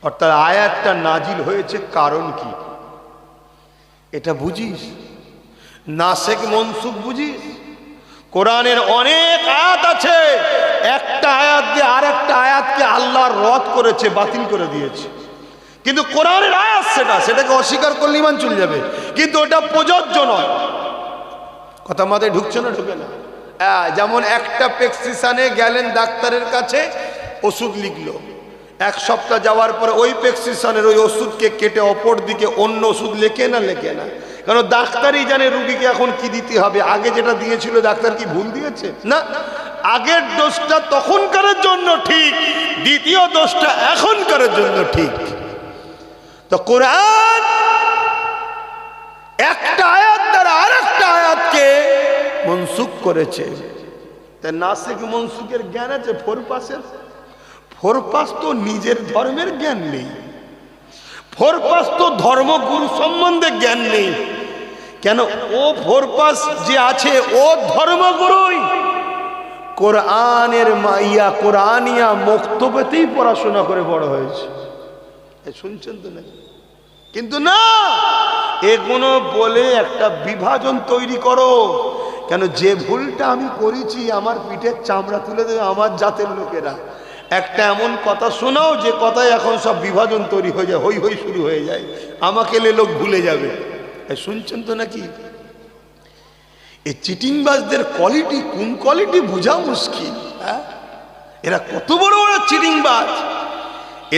Speaker 1: অর্থাৎ আয়াতটা নাজিল হয়েছে কারণ কি এটা বুঝিস? নাসেখ মনসুখ বুঝিস? কোরআনের অনেক আয়াত আছে, একটা আয়াত দিয়ে আর একটা আয়াতকে আল্লাহ রদ করেছে, বাতিল করে দিয়েছে। কিন্তু কোরআনের আয়াত সেটাকে অস্বীকার করলে ঈমান চলে যাবে, কিন্তু ওটা প্রযোজ্য নয়। কথা মাথায় ঢুকছে না? ঢুকে না। যেমন একটা প্রেসক্রিপশনে গেলেন ডাক্তারের কাছে, ওষুধ লিখলো, এক সপ্তাহ যাওয়ার পরে ওই প্রেসক্রিপশনের ওই ওষুধকে কেটে অপর দিকে অন্য ওষুধ লেখে না? লেখে না। কারণ ডাক্তারই জানে রুগীকে এখন কি দিতে হবে। আগে যেটা দিয়েছিল ডাক্তার কি ভুল দিয়েছে? না, আগের ডোজটা তখনকারের জন্য ঠিক, দ্বিতীয় ডোজটা এখনকারের জন্য ঠিক। তো কোরআন একটা আয়াত দ্বারা আর একটা আয়াতকে মনসুখ করেছে। তাই নাসিক মনসুখের জ্ঞান আছে ফোরপাসের। ফোরপাস তো নিজের ধর্মের জ্ঞান নেই, ফোরপাস তো ধর্মগুরু সম্বন্ধে জ্ঞান নেই। কেন? ও ফোরপাস যে আছে ও ধর্মগুরুই কোরআনের মাইয়া কোরআনিয়া মক্তবেতেই পড়াশোনা করে বড় হয়েছে। শুনছেন তো না? কিন্তু না, এগুলো বলে একটা বিভাজন তৈরি করো। কেন? যে ভুলটা আমি করেছি আমার পিঠের চামড়া তুলে দেবে আমার জাতের লোকেরা। একটা এমন কথা শোনাও যে কথায় এখন সব বিভাজন তৈরি হয়ে যায়, হই হই শুরু হয়ে যায়, আমাকে লোক ভুলে যাবে। শুনছেন তো নাকি? এই চিটিংবাজদের কোয়ালিটি কোন কোয়ালিটি বোঝা মুশকিল। এরা কত বড় বড় চিটিংবাজ।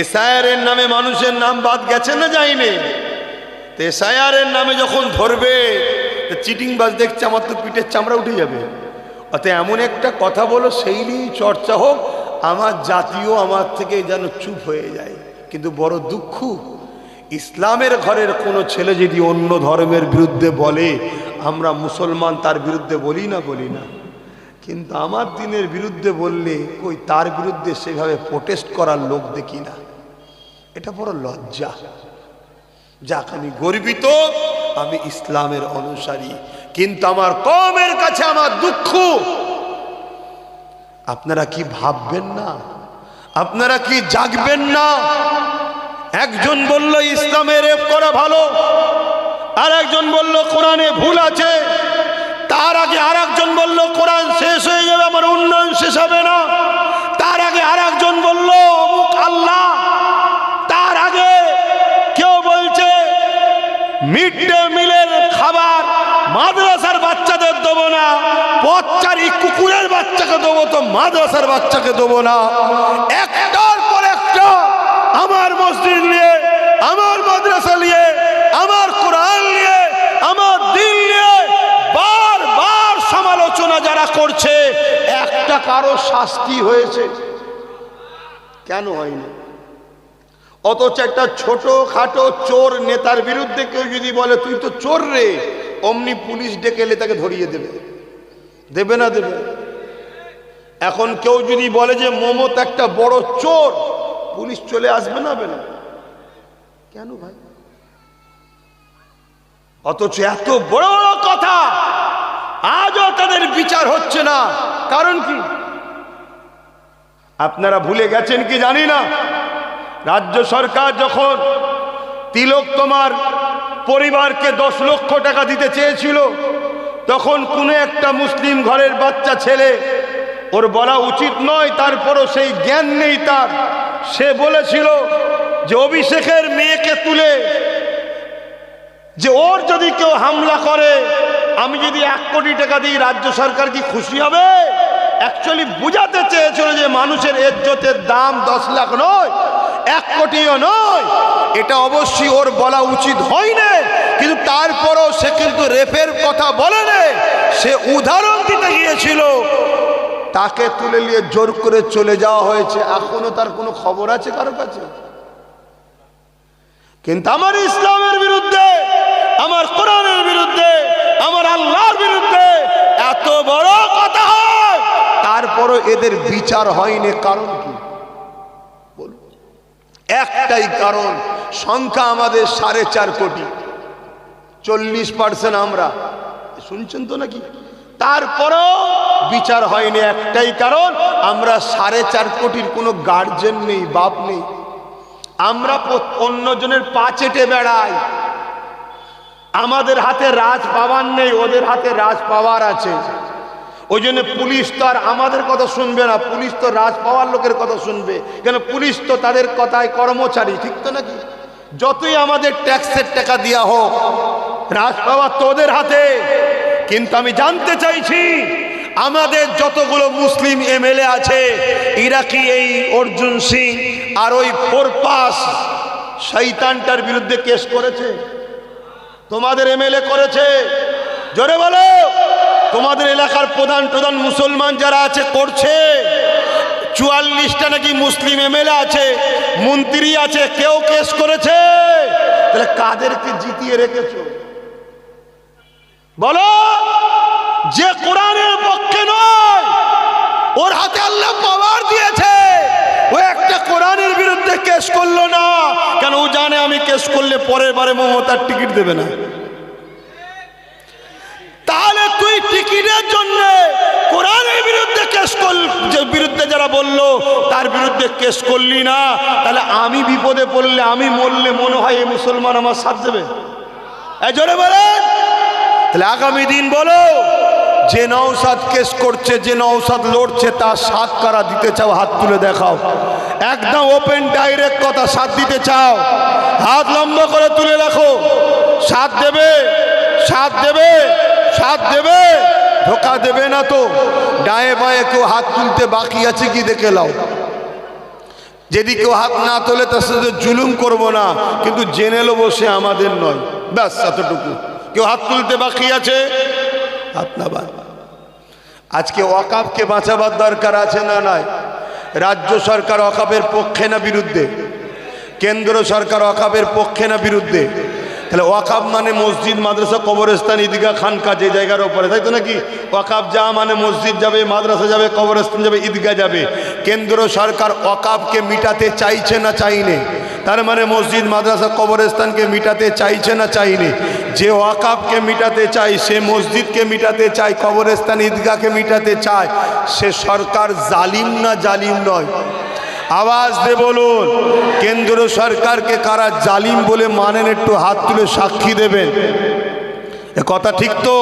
Speaker 1: এসআইআরের নামে মানুষের নাম বাদ গেছে না যায়নি? তো এসআইআরের নামে যখন ধরবে চিটিংবাজ দেখছে আমার তো পিঠের চামড়া উঠে যাবে। অত এমন একটা কথা বলো সেই নিয়েই চর্চা হোক, আমার জাতীয় আমার থেকে যেন চুপ হয়ে যায়। কিন্তু বড় দুঃখ, ইসলামের ঘরের কোনো ছেলে যদি অন্য ধর্মের বিরুদ্ধে বলে, আমরা মুসলমান তার বিরুদ্ধে বলি না, কিন্তু আমার দিনের বিরুদ্ধে বললে কই তার বিরুদ্ধে সেভাবে প্রোটেস্ট করার লোক দেখি না। এটা বড় লজ্জা। যাক, আমি গর্বিত, আমি ইসলামের অনুসারী, কিন্তু আমার কওমের কাছে আমার দুঃখ। আপনারা কি ভাববেন না? আপনারা কি জাগবেন না? একজন বলল ইসলামে রেপ করা ভালো, আর একজন বলল কোরআনে ভুল আছে, তার আগে আর একজন বলল কোরআন শেষ হয়ে যাবে, আমার উন্নয়ন শেষ হবে না, তার আগে আর একজন বলল অমুক আল্লাহ, তার আগে কেউ বলছে মিড ডে মিলের খাবার মাদ্রাসার বাচ্চাদের দেবো না, পথচারী কুকুরের বাচ্চাকে দেবো, তো মাদ্রাসার বাচ্চাকে দেবো না। একটার পর একটা আমার মসজিদ নিয়ে, আমার মাদ্রাসা নিয়ে, আমার কোরআন নিয়ে, আমার দিন নিয়ে বারবার সমালোচনা যারা করছে, একটা কারো শাস্তি হয়েছে? কেন হয়নি? অথচ একটা ছোট খাটো চোর নেতার বিরুদ্ধে কেউ যদি বলে তুই তো চোর রে, অমনি পুলিশ ডেকে এলে তাকে ধরিয়ে দেবে না দেবে? এখন কেউ যদি বলে যে মমতা একটা বড় চোর, পুলিশ চলে আসবে না? কেন ভাই? অথচ এত বড় বড় কথা আজও তাদের বিচার হচ্ছে না। কারণ কি? আপনারা ভুলে গেছেন কি জানি না, রাজ্য সরকার যখন তিলক তোমার পরিবারকে 10 লক্ষ টাকা দিতে চেয়েছিল, তখন কোন একটা মুসলিম ঘরের বাচ্চা ছেলে, ওর বলা উচিত নয়, তারপরও সেই জ্ঞান নেই তার, সে বলেছিল যে অভিষেকের মেয়েকে তুলে যে ওর যদি কেউ হামলা করে, আমি যদি 1 কোটি টাকা দিই রাজ্য সরকার কি খুশি হবে? অ্যাকচুয়ালি বুঝাতে চেয়েছিল যে মানুষের ইজ্জতের দাম 10 লাখ নয়, 1 কোটিও নয়। এটা অবশ্যই ওর বলা উচিত হয়নি, কিন্তু তারপরও সে কিন্তু রেপের কথা বলেনি, সে উদাহরণ দিতে গিয়েছিল তাকে তুলে নিয়ে জোর করে চলে যাওয়া হয়েছে, এখনো তার কোনো খবর আছে কারো কাছে? কিন্তু আমার ইসলামের বিরুদ্ধে, আমার কোরআনের বিরুদ্ধে, আমার আল্লাহর বিরুদ্ধে এত বড় কথা হয়, তারপরও এদের বিচার হয়নি। কারণ কি বলুন? একটাই কারণ, সংখ্যা আমাদের 4.5 কোটি, 40% আমরা, শুনছেন তো নাকি? তারপরও বিচার হয়নি, একটাই কারণ, আমরা 4.5 কোটির কোনো গার্জেন নেই, বাপ নেই। আমরা অন্যজনের পা চেটে বেড়াই, আমাদের হাতে রাজ পাওয়ার নেই, ওদের হাতে রাজ পাওয়ার আছে। ওই জন্য পুলিশ তো আর আমাদের কথা শুনবে না, পুলিশ তো রাজ পাওয়ার লোকের কথা শুনবে। কেন? পুলিশ তো তাদের কথায় কর্মচারী, ঠিক তো নাকি? যতই আমাদের ট্যাক্সের টাকা দেওয়া হোক, রাজ পাওয়ার তো ওদের হাতে। কিন্তু আমি জানতে চাইছি, আমাদের যতগুলো মুসলিম এমএলএ আছে, এরা কি এই অর্জুন সিং আর ওই 4 শয়তানটার বিরুদ্ধে কেস করেছে? তোমাদের এমএলএ করেছে? জোরে বলো। তোমাদের এলাকার প্রধান মুসলমান যারা আছে করছে? 44টা নাকি মুসলিম এমএলএ আছে, মন্ত্রী আছে, কেউ কেস করেছে? তাহলে কাদেরকে জিতিয়ে রেখেছো বলো? যে কোরআনের পক্ষে নয়, ওর হাতে আল্লাহ পাওয়ার দিয়েছে, ও একটা কোরআনের বিরুদ্ধে কেস করলো না। কেন? ও জানে আমি কেস করলে পরের বারে মমতার টিকিট দেবে না। তাহলে তুই টিকিটের জন্য কোরআনের বিরুদ্ধে কেস বিরুদ্ধে যারা বললো তার বিরুদ্ধে কেস করলি না, তাহলে আমি বিপদে পড়লে, আমি মরলে মনে হয় এই মুসলমান আমার সাথ দেবে? জোরে বলেন। তাহলে আগামী দিন বলো, যে নওশাদ কেস করছে, যে নওশাদ লড়ছে, তার সাথ কারা দিতে চাও? হাত তুলে দেখাও। একদম ওপেন ডাইরেক্ট কথা, সাথ দিতে চাও? হাত লম্বা করে তুলে রাখো। সাথ দেবে? সাথ দেবে? সাথ দেবে? ধোকা দেবে না তো? ডায়ে বায়ে কেউ হাত তুলতে বাকি আছে কি দেখে লাও। যদি কেউ হাত না তোলে তার সাথে জুলুম করবো না, কিন্তু জেনে লো বসে আমাদের নয়, ব্যাস এতটুকু। কেউ হাত তুলতে বাকি আছে? হাত না বাদ। আজকে ওয়াকাফকে বাঁচাবার দরকার আছে না নাই? রাজ্য সরকার ওয়াকাফের পক্ষে না বিরুদ্ধে? কেন্দ্র সরকার ওয়াকাফের পক্ষে না বিরুদ্ধে? তাহলে ওয়াকাফ মানে মসজিদ, মাদ্রাসা, কবরস্থান, ঈদগাহ, খানকা, যে জায়গার ওপরে, তাই তো নাকি? ওয়াকাফ যা মানে মসজিদ যাবে, মাদ্রাসা যাবে, কবরস্থান যাবে, ঈদগাহ যাবে। কেন্দ্র সরকার ওয়াকাফকে মিটাতে চাইছে না চাইনে? তার মানে মসজিদ, মাদ্রাসা, কবরস্থানকে মিটাতে চাইছে না চাইনে? যে ওয়াকাফকে মিটাতে চায়, সে মসজিদকে মিটাতে চায়, কবরস্থান, ঈদগাহকে মিটাতে চায়, সে সরকার জালিম না জালিম নয়? আওয়াজ দে বলুন, কেন্দ্র সরকারকে কারা জালিম বলে মানেন? একটু হাত তুলে সাক্ষী দেবেন। এ কথা ঠিক তো?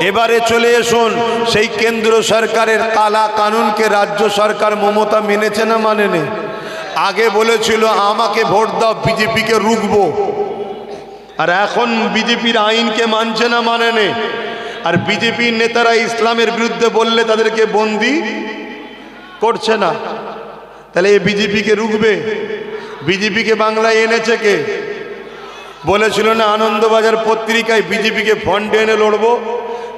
Speaker 1: এবারে চলে আসুন, সেই কেন্দ্র সরকারের কালা কানুনকে রাজ্য সরকার মমতা মেনেছে না মানেনি? আগে বলেছিল আমাকে ভোট দাও, বিজেপিকে রুখবো, আর এখন বিজেপির আইনকে মানছে না মানেনি? আর বিজেপির নেতারা ইসলামের বিরুদ্ধে বললে তাদেরকে বন্দি করছে না। তাহলে এই বিজেপিকে রুখবে? বিজেপিকে বাংলায় এনেছে কে? বলেছিল না আনন্দবাজার পত্রিকায় বিজেপিকে ফন্ডে এনে লড়বো?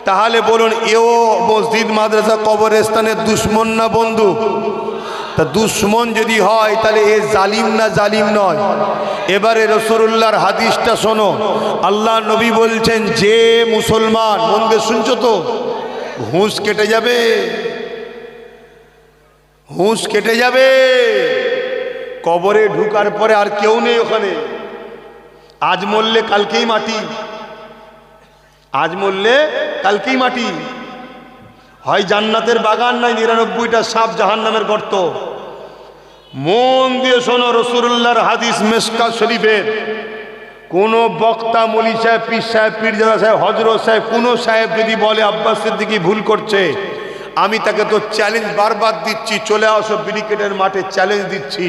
Speaker 1: তাহলে বলুন, এও মসজিদ, মাদ্রাসা, কবরস্থানের দুশ্মন না বন্ধু? তা দুশ্মন যদি হয় তাহলে এ জালিম না জালিম নয়? এবারে রাসূলুল্লাহর হাদিসটা শোনো। আল্লাহ নবী বলছেন, যে মুসলমান, মন দিয়ে শুনছো তো, ঘুষ কেটে যাবে, হুঁশ কেটে যাবে। কবরে ঢুকার পরে আর কেউ নেই ওখানে। আজ মরলে কালকেই মাটি, আজ মরলে কালকেই মাটি। হয় জান্নাতের বাগান, নাই 99টা সাপ, জাহান্নামের গর্ত। মন দিয়ে শোনো, রাসূলুল্লাহর হাদিস, মিশকাত শরীফের। কোন বক্তা, মৌলী সাহেব, পীর সাহেব, পীরজাদা সাহেব, হযরত সাহেব, কোন সাহেব যদি বলে আব্বাস সিদ্দিকী ভুল করছে, আমি তাকে তো চ্যালেঞ্জ বারবার দিচ্ছি, চলে আসো ব্রিগেডের মাঠে, চ্যালেঞ্জ দিচ্ছি,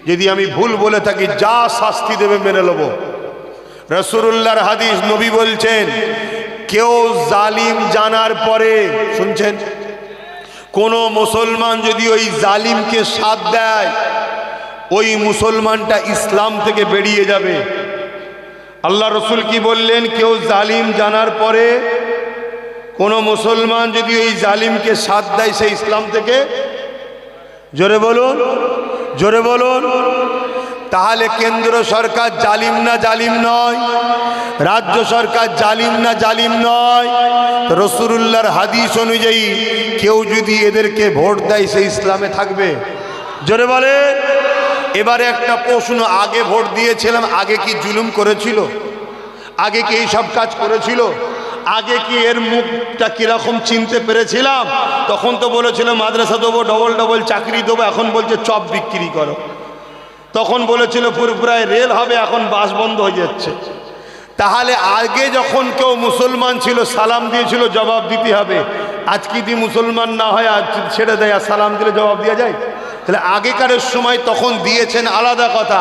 Speaker 1: যদি আমি ভুল বলে থাকি যা শাস্তি দেবে মেনে নেব। রাসূলুল্লাহর হাদিস, নবী বলছেন, কেউ জালিম জানার পরে, শুনছেন, কোন মুসলমান যদি ওই জালিমকে সাথ দেয়, ওই মুসলমানটা ইসলাম থেকে বেরিয়ে যাবে। আল্লাহ রসুল কি বললেন? কেউ জালিম জানার পরে কোন মুসলমান যদি এই জালিমকে সাথ দেয় সে ইসলাম থেকে, জোরে বলুন, জোরে বলুন, তাহলে কেন্দ্র সরকার জালিম না জালিম নয়? রাজ্য সরকার জালিম না জালিম নয়? রাসূলুল্লাহর হাদিস অনুযায়ী কেউ যদি এদেরকে ভোট দেয় সে ইসলামে থাকবে? জোরে বলে। এবারে একটা প্রশ্ন, আগে ভোট দিয়েছিলাম, আগে কি জুলুম করেছিল? আগে কি এই সব কাজ করেছিল? আগে কি এর মুখটা কিরকম চিনতে পেরেছিলাম? তখন তো বলেছিল মাদ্রাসা দেবো, ডবল ডবল চাকরি দেবো, এখন বলছে চপ বিক্রি করো। তখন বলেছিল পুরোপুরায় রেল হবে, এখন বাস বন্ধ হয়ে যাচ্ছে। তাহলে আগে যখন কেউ মুসলমান ছিল সালাম দিয়েছিল, জবাব দিতে হবে। আজকে যদি মুসলমান না হয় আজ ছেড়ে দেয়, আর সালাম দিলে জবাব দেওয়া যায়? তাহলে আগেকারের সময় তখন দিয়েছেন আলাদা কথা।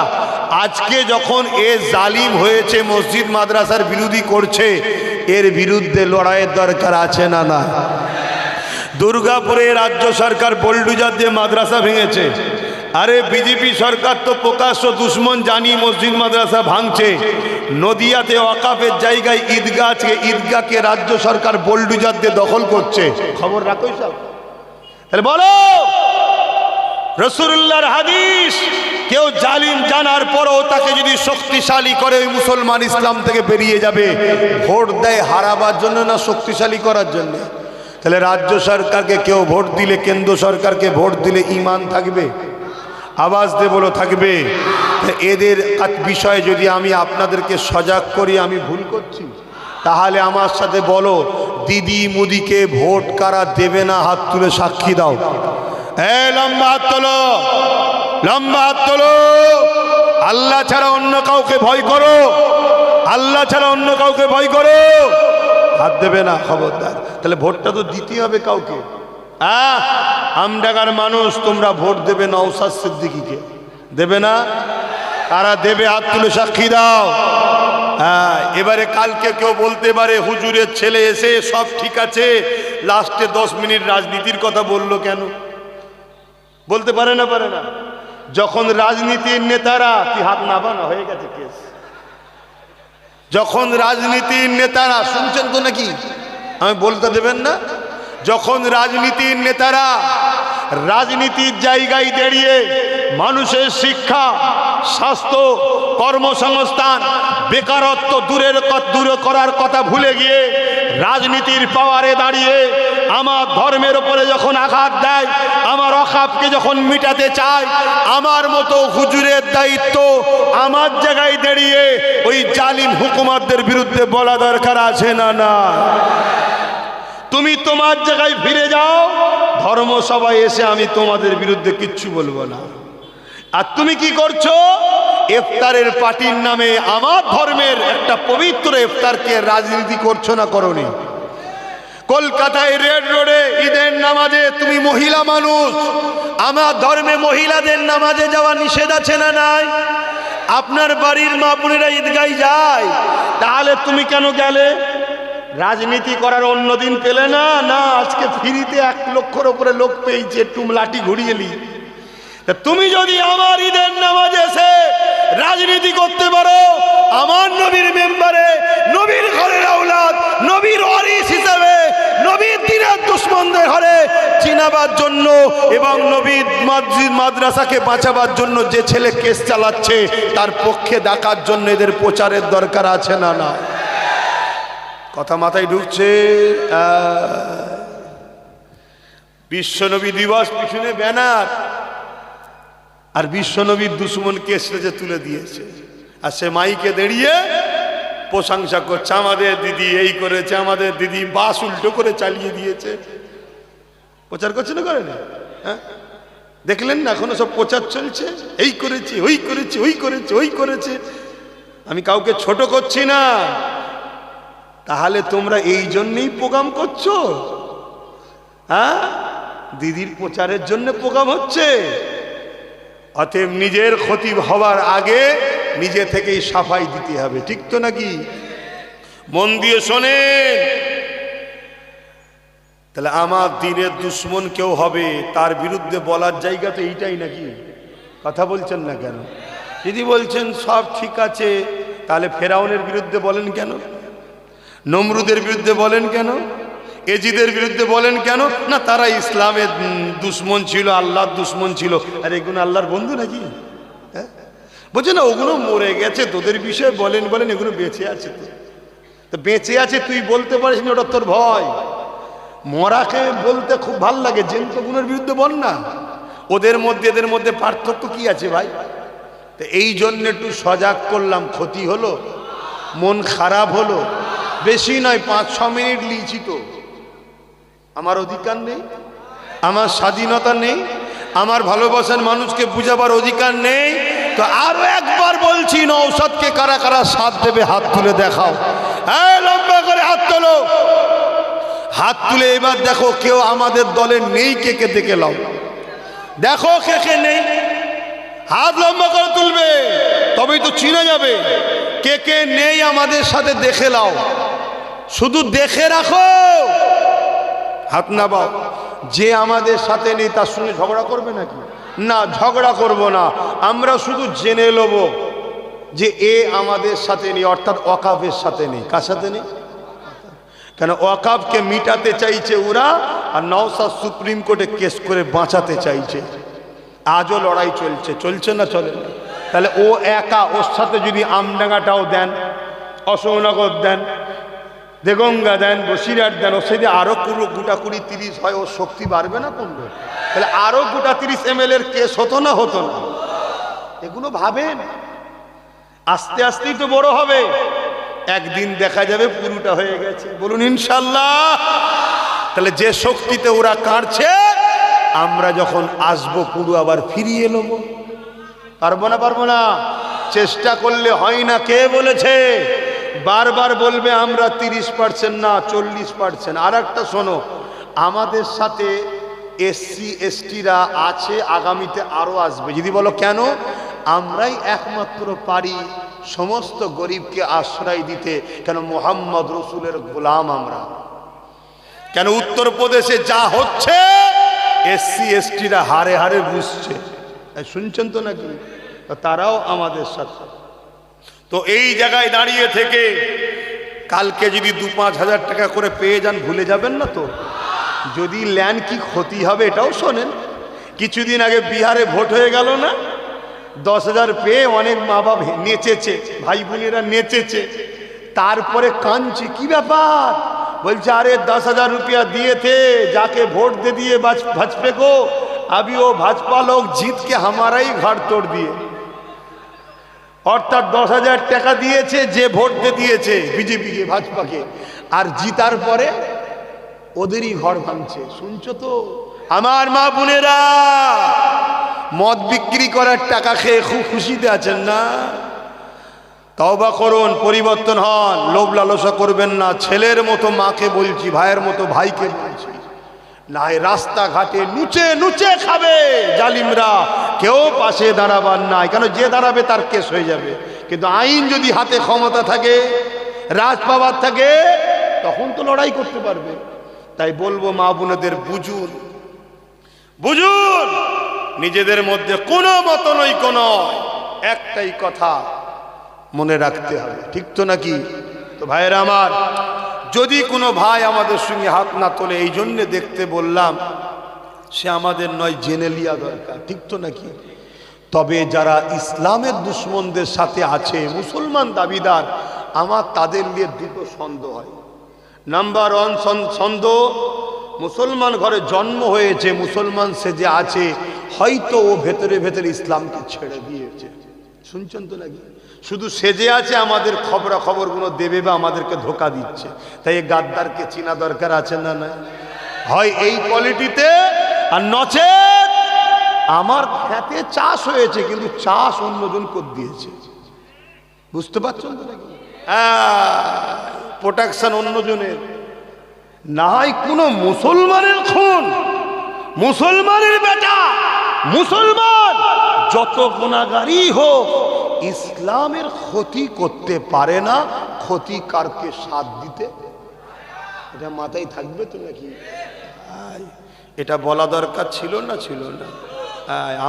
Speaker 1: আজকে যখন এ জালিম হয়েছে, মসজিদ মাদ্রাসার বিরোধী করছে, এর বিরুদ্ধে লড়াইয়ের দরকার আছে না না? দুর্গাপুরে রাজ্য সরকার বোলডুজার দিয়ে মাদ্রাসা ভেঙেছে। আরে বিজেপি সরকার তো প্রকাশ্য দুশ্মন জানি মসজিদ মাদ্রাসা ভাঙছে। নদিয়াতে ওয়াকাফের জায়গায় ঈদগাহ আছে, ঈদগাহকে রাজ্য সরকার বোলডুজার দিয়ে দখল করছে। খবর রাখো সব। তাহলে বলো, রাসূলুল্লাহর হাদিস, কেউ জালিম জানার পরও তাকে যদি শক্তিশালী করে, ওই মুসলমান ইসলাম থেকে বেরিয়ে যাবে। ভোট দেয় হারাবার জন্য না শক্তিশালী করার জন্য? তাহলে রাজ্য সরকারকে কেউ ভোট দিলে, কেন্দ্র সরকারকে ভোট দিলে ঈমান থাকবে? আওয়াজ দিয়ে বলো থাকবে। এদের বিষয়ে যদি আমি আপনাদেরকে সজাগ করি, আমি ভুল করছি? তাহলে আমার সাথে বলো, দিদি মুদিকে ভোট কারা দেবে না হাত তুলে সাক্ষী দাও। লম্বা হাত তোলো, লম্বা হাত তোলো। আল্লাহ ছাড়া অন্য কাউকে ভয় করো, আল্লাহ ছাড়া অন্য কাউকে ভয় করো, হাত দেবে না, খবরদার। তাহলে ভোটটা তো দিতে হবে কাউকে। আমডাঙ্গার মানুষ, তোমরা ভোট দেবে নওশাদ সিদ্দিকীকে, দেবে না? কারা দেবে হাত তুলে সাক্ষী দাও। এবারে কালকে কেউ বলতে পারে হুজুরের ছেলে এসে সব ঠিক আছে, লাস্টে 10 মিনিট রাজনীতির কথা বললো কেন? বলতে পারে না, পারে না? যখন রাজনীতির নেতারা, কি হাত নাবানো হয়ে গেছে কেস, যখন রাজনীতির নেতারা, শুনছেন তো নাকি? আমি বলতে দেবেন না? যখন রাজনীতির নেতারা রাজনীতির জায়গায় দাঁড়িয়ে মানুষের শিক্ষা, স্বাস্থ্য, কর্মসংস্থান, বেকারত্ব দূর করার কথা ভুলে গিয়ে রাজনীতির পাওয়ারে দাঁড়িয়ে আমার ধর্মের উপরে যখন আঘাত দেয়, আমার অকাপকে যখন মিটাতে চায়, আমার মতো হুজুরের দায়িত্ব আমার জায়গায় দাঁড়িয়ে ওই জালিম হুকুমতদের বিরুদ্ধে বলা দরকার আছে না না? তুমি তোমার জায়গায় ফিরে যাও, ধর্মসভায় এসে আমি তোমাদের বিরুদ্ধে কিচ্ছু বলবো না। আর তুমি কি করছো? ইফতারের পার্টির নামে আমার ধর্মের একটা পবিত্র ইফতারকে রাজনীতি করছো না করনি? কলকাতায় রেড রোডে ঈদের নামাজে তুমি মহিলা মানুষ, আমার ধর্মে মহিলাদের নামাজে যাওয়া নিষেধ আছে না নাই? আপনার বাড়ির মা বোনেরা ঈদগায় যায়, তাহলে তুমি কেন গেলে? রাজনীতি করার অন্য দিন পেলে না? না, আজকে ফ্রিতে 1 লক্ষর উপরে লোক পেয়েছে, একটু লাঠি ঘুরিয়ে নি। তুমি যদি আমার ঈদের নামাজে এসে রাজনীতি করতে পারো, আমার নবীর মেম্বারে, নবীর ঘরের আওলাদ, নবীর ওয়ারিস হিসেবে, নবীর দিনের দুশমনদের ঘরে চিনাবার জন্য এবং নবীর মসজিদ মাদ্রাসাকে বাঁচাবার জন্য যে ছেলে কেস চালাচ্ছে, তার পক্ষে ডাকার জন্য এদের প্রচারের দরকার আছে না না? কথা মাথায় ঢুকছে? বিশ্বনবী দিবস পিছনে ব্যানার, আর বিশ্বনবীর দুশ্মনকে স্টেজে তুলে দিয়েছে, আর সে মাইকে দাঁড়িয়ে প্রশংসা করছে, আমাদের দিদি এই করেছে, আমাদের দিদি বাস উল্টো করে চালিয়ে দিয়েছে। প্রচার করছে না, করে না? হ্যাঁ, দেখলেন না? এখনো সব প্রচার চলছে, এই করেছে, ওই করেছে, ওই করেছে, ওই করেছে। আমি কাউকে ছোট করছি না। তাহলে তোমরা এই জন্যই প্রোগ্রাম করছো? হ্যাঁ, দিদির প্রচারের জন্য প্রোগ্রাম হচ্ছে। অতএব নিজের ক্ষতি হওয়ার আগে নিজে থেকেই সাফাই দিতে হবে, ঠিক তো নাকি? মন দিয়ে শোনেন। তাহলে আমার দিনের দুশ্মন কেউ হবে, তার বিরুদ্ধে বলার জায়গা তো এইটাই নাকি? কথা বলছেন না কেন? যদি বলছেন সব ঠিক আছে, তাহলে ফেরাউনের বিরুদ্ধে বলেন কেন? নমরুদের বিরুদ্ধে বলেন কেন? এজিদের বিরুদ্ধে বলেন কেন? না তারা ইসলামের দুশ্মন ছিল, আল্লাহর দুশ্মন ছিল। আর এগুলো আল্লাহর বন্ধু নাকি? হ্যাঁ, বলছে না ওগুলো মরে গেছে, তোদের বিষয়ে বলেন বলেন, এগুলো বেঁচে আছে। তো বেঁচে আছে তুই বলতে পারিস না, ওটা তোর ভয়। মরাকে বলতে খুব ভাল লাগে, জেন্তগুলোর বিরুদ্ধে বল না। ওদের মধ্যে এদের মধ্যে পার্থক্য কি আছে ভাই? তো এই জন্য একটু সজাগ করলাম। ক্ষতি হলো, মন খারাপ হলো, বেশি নয় 5-6 মিনিট লিয়েছি। তো আমার অধিকার নেই, আমার স্বাধীনতা নেই, আমার ভালোবাসার মানুষকে বুঝাবার অধিকার নেই? তো আরো একবার বলছি, নওশাদকে কারা কারা সাথ দেবে হাত তুলে দেখাও। হ্যাঁ, লম্বা করে হাত তোলো, হাত তুলে এবার দেখো কেউ আমাদের দলে নেই, কে কে দেখে লাও, দেখো কে কে নেই। হাত লম্বা করে তুলবে, তবেই তো চিনা যাবে কে কে নেই আমাদের সাথে, দেখে লাও। শুধু দেখে রাখো, হাত না বাও। যে আমাদের সাথে নেই তার সঙ্গে ঝগড়া করবে নাকি? না, ঝগড়া করব না। আমরা শুধু জেনে নেব যে এ আমাদের সাথে নেই, অর্থাৎ ওয়াকাফের সাথে নেই। কার সাথে নেই? কেন ওয়াকাফকে মিটাতে চাইছে ওরা, আর নওশাদ সুপ্রিম কোর্টে কেস করে বাঁচাতে চাইছে। আজও লড়াই চলছে, চলছে না চলে না? তাহলে ও একা, ওর সাথে যদি আমডাঙ্গাটাও দেন, অশোকনগর দেন, দেগঙ্গা দেন, বসিরহাট দেন, ওর সাথে আরো গোটা 20-30 হয়, ওর শক্তি বাড়বে না কমবে? তাহলে আরো গোটা 30 ML এর কেস হতো না হতো না? এগুলো ভাবেন, আস্তে আস্তেই তো বড় হবে, একদিন দেখা যাবে পুরোটা হয়ে গেছে। বলুন ইনশাল্লাহ। তাহলে যে শক্তিতে ওরা কাঁদছে, আমরা যখন আসবো পুরো আবার ফিরিয়ে নেব। পারবো না? পারবো না। চেষ্টা করলে হয় না। কে বলেছে? বারবার বলবে আমরা 30% না 40%। আর একটা শোনো, আমাদের সাথে SC STরা আছে, আগামীতে আরো আসবে। যদি বলো কেন? আমরাই একমাত্র পারি সমস্ত গরিবকে আশ্রয় দিতে। কেন? মোহাম্মদ রসুলের গোলাম আমরা। কেন? উত্তরপ্রদেশে যা হচ্ছে SC STরা হারে হারে বুঝছে, শুনছেন তো নাকি? তারাও আমাদের সাথে। তো এই জায়গায় দাঁড়িয়ে থেকে কালকে যদি 2-5 হাজার টাকা করে পেয়ে যান, ভুলে যাবেন না তো? যদি ল্যান্ড কি ক্ষতি হবে এটাও শোনেন। কিছুদিন আগে বিহারে ভোট হয়ে গেল না? 10,000 পেয়ে অনেক মা বাপ নেচেছে, ভাই বোনেরা নেচেছে, তারপরে কাঁদছে। কি ব্যাপার? বলছে আরে 10,000 रुपया दिए थे, जाके वोट दे दिए भाजपा को, अभी वो भाजपा लोग जीत के हमारा ही घर तोड़ दिए। অর্থাৎ 10,000 টাকা দিয়েছে যে ভোট দিয়েছে বিজেপিকে, ভাজপাকে, আর জিতার পরে ওদেরই ঘর ভাঙছে। শুনছো তো আমার মা বোনেরা? মদ বিক্রি করার টাকা খেয়ে খুব খুশিতে আছেন না? তওবা করুন, পরিবর্তন হন, লোভ লালসা করবেন না। ছেলের মতো মাকে বলছি, ভাইয়ের মতো ভাইকে বলছি, নাই রাস্তাঘাটে নুচে নুচে খাবে জালিমরা, কেউ পাশে দাঁড়াবার নাই। কেন? যে দাঁড়াবে তার কেস হয়ে যাবে। কিন্তু আইন যদি হাতে ক্ষমতা থাকে, রাজ পাওয়ার থাকে, তখন তো লড়াই করতে পারবে। তাই বলবো মা বোনেদের, বুঝুন, বুঝুন, নিজেদের মধ্যে কোনো মতনৈক্য নয়, একটাই কথা মনে রাখতে হবে। ঠিক তো নাকি? তো ভাইয়েরা আমার, যদি কোনো ভাই আমাদের সঙ্গে হাত না তোলে, এই জন্যে দেখতে বললাম, সে আমাদের নয়, জেনে লিয়া দরকার। ঠিক তো নাকি? তবে যারা ইসলামের দুশ্মনদের সাথে আছে, মুসলমান দাবিদার, আমার তাদের নিয়ে দুটো সন্দেহ হয়। নাম্বার 1 সন্দেহ, মুসলমান ঘরে জন্ম হয়েছে, মুসলমান সে যে আছে, হয়তো ও ভেতরে ভেতরে ইসলামকে ছেড়ে দিয়েছে। শুনছেন তো নাকি? শুধু সেজে আছে, আমাদের খবরাখবরগুলো দেবে বা আমাদেরকে ধোকা দিচ্ছে। তাই এই গাদ্দারকে চিনা দরকার আছে না? না হয় এই কোয়ালিটিতে, আর নচেত আমার খেতে চাষ হয়েছে কিন্তু চাষ অন্যজন করে দিয়েছে। বুঝতে পারছেন তো নাকি? প্রোটেকশন অন্যজনের। না হয় কোনো মুসলমানের খুন, মুসলমানের বেটা, মুসলমান যত গুনাহগারই হোক, ইসলামের ক্ষতি করতে পারে না। ক্ষতিকারকে সাথ দিতে, এটা মাথায় থাকবে তো নাকি? এটা বলা দরকার ছিল না? ছিল না?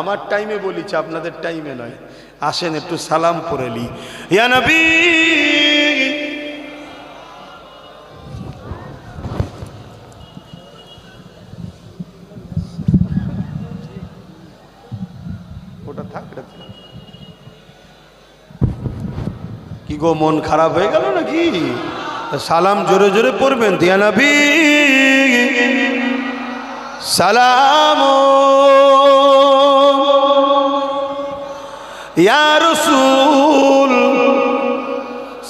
Speaker 1: আমার টাইমে বলেছি, আপনাদের টাইমে নয়। আসেন একটু সালাম করে লি। ইয়া নবী থাক কি গো মন খারাপ হয়ে গেল নাকি? সালাম জোরে জোরে পড়বেন। দিয়া নবী সালাম ইয়া রাসূল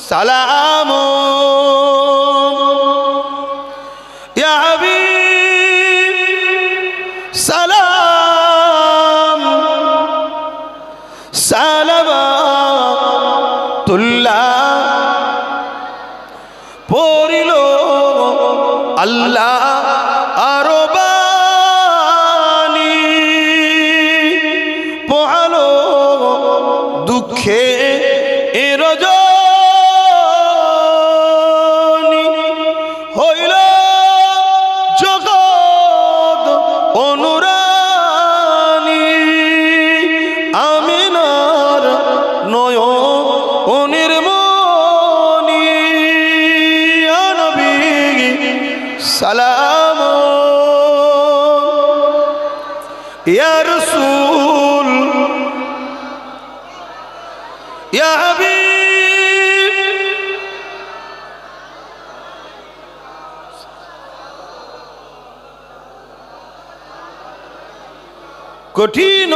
Speaker 1: সালাম ইয়া হাবিব সালাম সালাওয়াতুল্লাহ পড়িল আল্লাহ আরো বাণী পোহালো দুঃখে রজনী হইল জগৎ অনুরানী আমিনার নয়নের মনি নবী সালাম ইয়া রাসূল ইয়া হাবিব কঠিন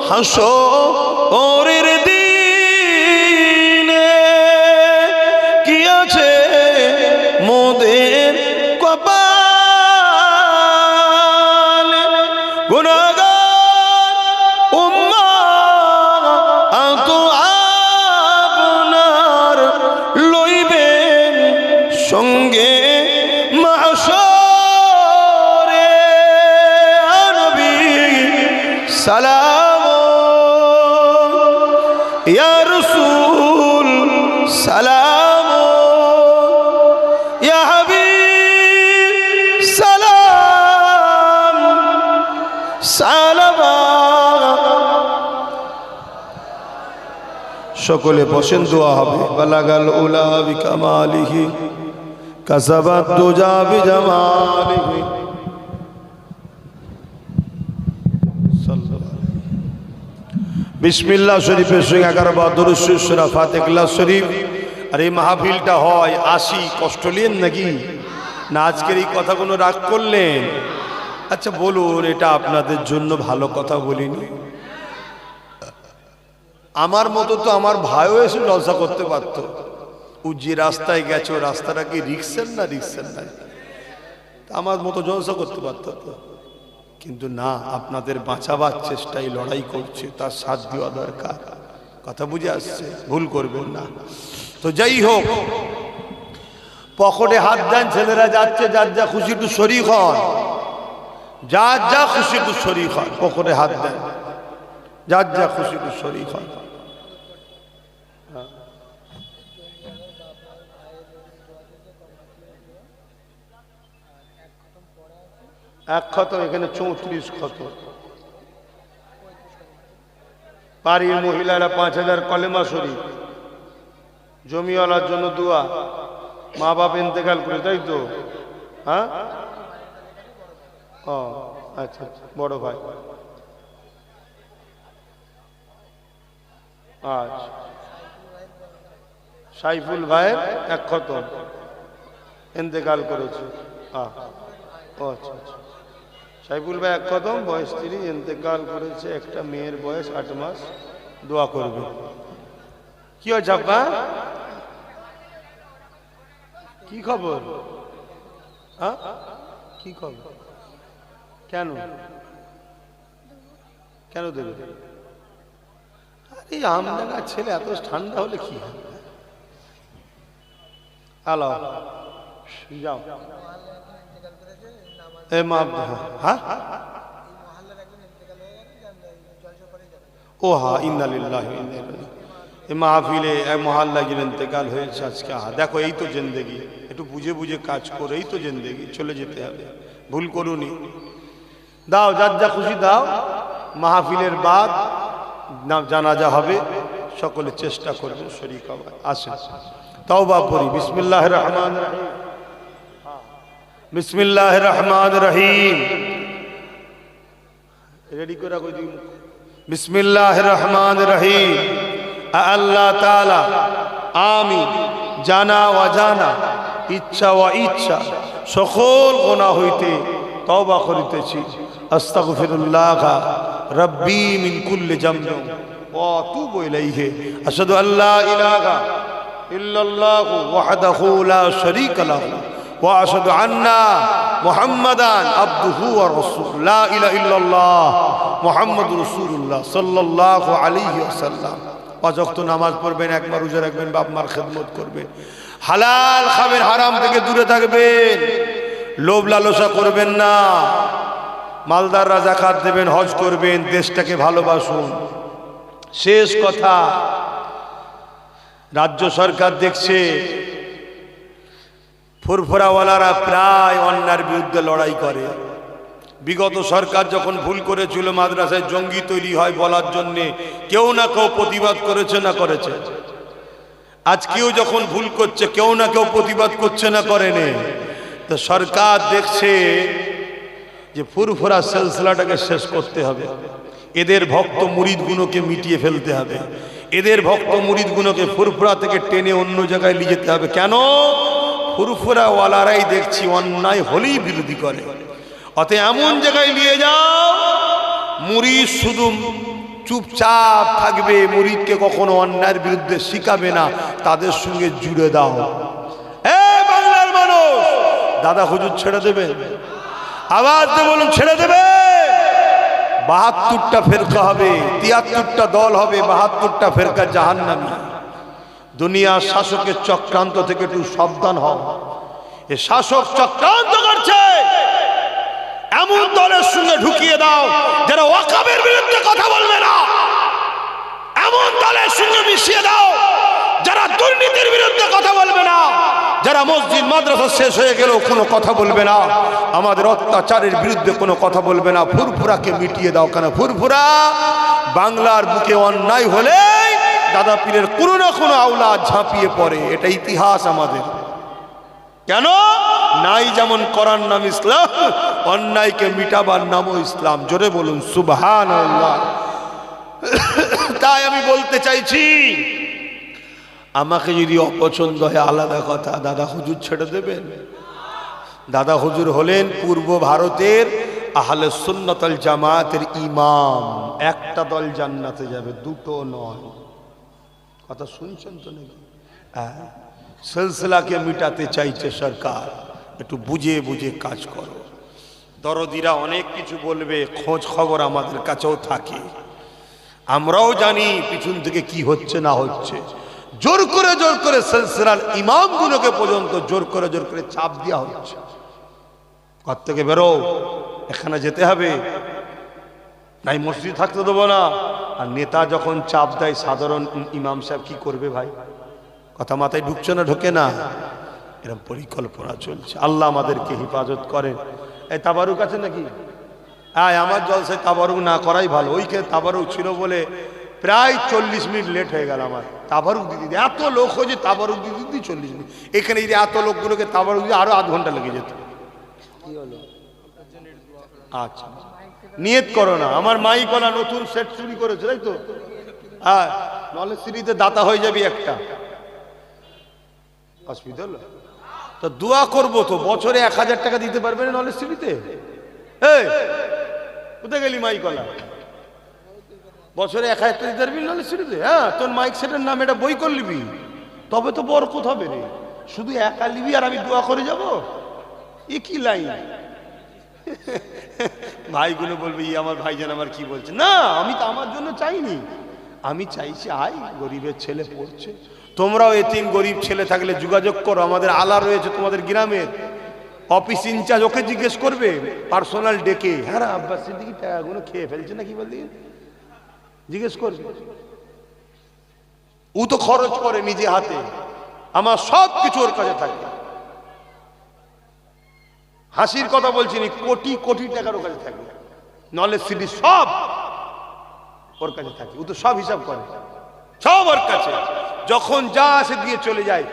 Speaker 1: হাসরের দিনে কি আছে মোদের কপালে গুনাহগার উম্মাহ আপনার লইবেন সঙ্গে মাহশরে নবী সালাম ইয়া রাসূল সালাম ইয়া হাবিব সালাম সালাওয়াত। সকলে বসেন, দোয়া হবে। বালাগাল উলা বিকামালিহি কাসাবাত দুজা বিজামালিহি। বিসমিল্লাহ শরীফের সঙ্গে 11 বার দরুদ শরীফ সূরা ফাতিহা শরীফ। আর এই মাহফিলটা হয় আসি, কষ্ট নিয়েন নাকি না? আজকের এই কথাগুলো রাগ করলেন? আচ্ছা বলুন, এটা আপনাদের জন্য ভালো কথা বলিনি? আমার মতো তো আমার ভাইও এসে জলসা করতে পারত। ও যে রাস্তায় গেছে, রাস্তাটা কি রিক্সের না রিক্সের নাই? আমার মতো জলসা করতে পারত তো, কিন্তু না, আপনাদের বাঁচাবার চেষ্টায় লড়াই করছে, তার সাথ দেওয়া দরকার। কথা বুঝে আসছে? ভুল করবেন না। তো যাই হোক, পকেটে হাত দেন, ছেলেরা যাচ্ছে, যার যা খুশি একটু শরীক হন, যার যা খুশি একটু শরীক হন, পকেটে হাত দেন, যার যা খুশি একটু শরীক হন। এক খতম, এখানে 34 খতম। বাড়ির মহিলারা 5000 কলেমা শরীফ। জমিওয়ালার জন্য দোয়া। মা বাপ ইন্তেকাল করে, তাই তো? হ্যাঁ, ও আচ্ছা আচ্ছা, বড় ভাই। আচ্ছা, সাইফুল ভাইয়ের এক খতম ইন্তেকাল করেছে। ও আচ্ছা আচ্ছা, সাইফুল ভাই এক খতম, বয়স 30, ইন্তেকাল করেছে। একটা মেয়ের বয়স 8 মাস। দোয়া করবে। কি হয়েছে আপা? কি খবর? হ্যাঁ, কি খবর? কেন কেন দেবে? আরে আমদানা ছেলে, এত ঠান্ডা হলে কি হবে? হ্যালো, যাও। হ্যাঁ, ও হ্যাঁ, ইন্না লিল্লাহি ওয়া ইন্না ইলাইহি। এই মাহফিলে এক মহল্লা গিয়ে ইন্তেকাল হয়েছে আজকে। দেখো, এই তো জিন্দেগি। একটু বুঝে বুঝে কাজ করে, এই তো জিন্দেগি, চলে যেতে হবে। ভুল করুনি। দাও, যার যা খুশি দাও। মাহফিলের বাদ জানাজা হবে, সকলে চেষ্টা করবে শরীক হওয়ার। আসেন তওবা পড়ি। বিসমিল্লাহির রহমানির রহিম। বিসমিল্লাহির রহমানির রহিম। রেডি করে কই দিই। বিসমিল্লাহির রহমানির রহিম। আল্লাহ তাআলা আমি জানা অজানা ইচ্ছা ও ইচ্ছা সকল গুনাহ হইতে তওবা করিতেছি। আস্তাগফিরুল্লাহ রাব্বি মিন কুল্লি যামবি ওয়া আতুবু ইলাইহি। আশহাদু আল্লা ইলাহা ইল্লাল্লাহু ওয়াহদাহু লা শারীকা লাহু ওয়া আশহাদু আন্না মুহাম্মাদান আবদুহু ওয়া রাসূলুহু। লা ইলাহা ইল্লাল্লাহ মুহাম্মাদুর রাসূলুল্লাহ সাল্লাল্লাহু আলাইহি ওয়াসাল্লাম। পাঁচ ওয়াক্ত নামাজ পড়বেন, একবার রোজা রাখবেন, বাপ মার খেদমত করবেন, হালাল খাবেন, হারাম থেকে দূরে থাকবেন, লোভ লালসা করবেন না, মালদাররা যাকাত দেবেন, হজ করবেন, দেশটাকে ভালোবাসুন। শেষ কথা, রাজ্য সরকার দেখছে ফুরফুরাওয়ালারা প্রায় অন্যায়ের বিরুদ্ধে লড়াই করে। বিগত সরকার যখন ভুল করেছিল, মাদ্রাসায় জঙ্গি তৈরি হয় বলার জন্যে কেউ না কেউ প্রতিবাদ করেছে না করেছে। আজকেও যখন ভুল করছে কেউ না কেউ প্রতিবাদ করছে না করেনি। তো সরকার দেখছে যে ফুরফুরা সিলসিলাটাকে শেষ করতে হবে, এদের ভক্ত মুরিদগুলোকে মিটিয়ে ফেলতে হবে, এদের ভক্ত মুরিদগুলোকে ফুরফুরা থেকে টেনে অন্য জায়গায় নিয়ে যেতে হবে। কেন? ফুরফুরাওয়ালারাই দেখছি অন্যায় হলেই বিরোধী করে। অত এমন জায়গায় নিয়ে যাও মুরিদ শুধু চুপচাপ থাকবে, মুরিদকে কখনো অন্যায়ের বিরুদ্ধে শিখাবে না, তাদের সঙ্গে জুড়ে দাও। বাংলার মানুষ, দাদা হুজুর ছেড়ে দেবে? আওয়াজ দিয়ে বলুন, ছেড়ে দেবে? ৭২টা ফেরকা হবে, ৭৩টা দল হবে, ৭২টা ফেরকা জাহান্নামী। দুনিয়ার শাসকের চক্রান্ত থেকে একটু সাবধান হও। এ শাসক চক্রান্ত করছে, এমন দলের সঙ্গে ঢুকিয়ে দাও যারা ওয়াকফের বিরুদ্ধে কথা বলবে না, এমন দলের সঙ্গে মিশিয়ে দাও যারা দুর্নীতির বিরুদ্ধে কথা বলবে না, যারা মসজিদ মাদ্রাসা শেষ হয়ে গেলেও কোনো কথা বলবে না, আমাদের অত্যাচারের বিরুদ্ধে কোনো কথা বলবে না। ফুরফুরাকে মিটিয়ে দাও। কেন? ফুরফুরা বাংলার বুকে অন্যায় হলে দাদা পীরের কোনো না কোনো আওলাদ ঝাঁপিয়ে পড়ে, এটা ইতিহাস আমাদের। কেন? নাই যেমন করার নাম ইসলাম, অন্যায়কে মিটাবার নামও ইসলাম। জোরে বলুন সুবহানাল্লাহ। তাই আমি বলতে চাইছি, আমাকে যদি অপছন্দ হয় আলাদা কথা, দাদা হুজুর ছেড়ে দেবেন? দাদা হুজুর হলেন পূর্ব ভারতের আহলে সুন্নাত ওয়াল জামাতের ইমাম। একটা দল জান্নাতে যাবে, দুটো নয়। কথা শুনছেন তো নাকি? সিলসিলাকে মিটাতে চাইছে সরকার, একটু বুঝে বুঝে কাজ করো। দরদিরা অনেক কিছু বলবে, খোঁজ খবর আমাদের কাছেও থাকে, আমরাও জানি পিছন থেকে কি হচ্ছে না হচ্ছে। জোর করে সিলসিলার ইমামগুলোকে পর্যন্ত জোর করে চাপ দেওয়া হচ্ছে, ঘর থেকে বেরো, এখানে যেতে হবে, নাই মসজিদ থাকতে দেবো না। আর নেতা যখন চাপ দেয়, সাধারণ ইমাম সাহেব কি করবে ভাই? কথা মাথায় ঢুকছে না? ঢোকে না? এরকম পরিকল্পনা চলছে। আল্লাহ আমাদেরকে হেফাজত করেন। এই তাবারুক আছে নাকি? আমার জলসায় তাবারুক না করাই ভালো। ওইখানে তাবারুক ছিল বলে প্রায় 40 মিনিট লেট হয়ে গেল আমার। তাবারুক দিদি, এত লোক হয়েছে, তাবারুক দিদি 40 মিনিট। এখানে যদি এত লোকগুলোকে তাবারুক দিয়ে আরো আধ ঘন্টা লেগে যেত। কি হলো? আচ্ছা, নিয়ত করো না। আমার মাইকলা নতুন সেট চুরি করেছে, তাই তো? হ্যাঁ, নলেজ সিটিতে দাতা হয়ে যাবি একটা। অসুবিধা হলো তো দোয়া করবো তো, বছরে 1000 টাকা দিতে পারবে না নলেজ সিটিতে? কোথায় গেলি মাইকলা? বছরে 1000 টাকা দিতে পারবি নলেজ সিটিতে? হ্যাঁ, তোর মাইক সেটের নাম এটা বই করে নিবি, তবে তো বরকত হবে রে। শুধু একা নিবি আর আমি দোয়া করে যাব? এ কি লাইন? ভাইগুলো বলবে ই আমার ভাইজান আমার কি বলছে। না, আমি তো আমার জন্য চাইনি, আমি চাইছি আই গরিবের ছেলে পড়ছে, তোমরাও এতিম গরিব ছেলে থাকলে যোগাযোগ করো। আমাদের আলা রয়েছে তোমাদের গ্রামের, অফিস ইনচার্জ, ওকে জিজ্ঞেস করবে পার্সোনাল ডেকে, হ্যাঁ আব্বাস সিদ্দিকী টাকাগুলো খেয়ে ফেলছে নাকি বলতে জিজ্ঞেস করবে। ও তো খরচ করে নিজে হাতে, আমার সব কিছু ওর কাছে থাকে। হাসির কথা বলছি না, কোটি কোটি টাকার ওর কাছে থাকে। নলেজ সিটি সব ওর কাছে থাকে, ও তো সব হিসাব করে, সব ওর কাছে। যখন যা আসে দিয়ে চলে যায়।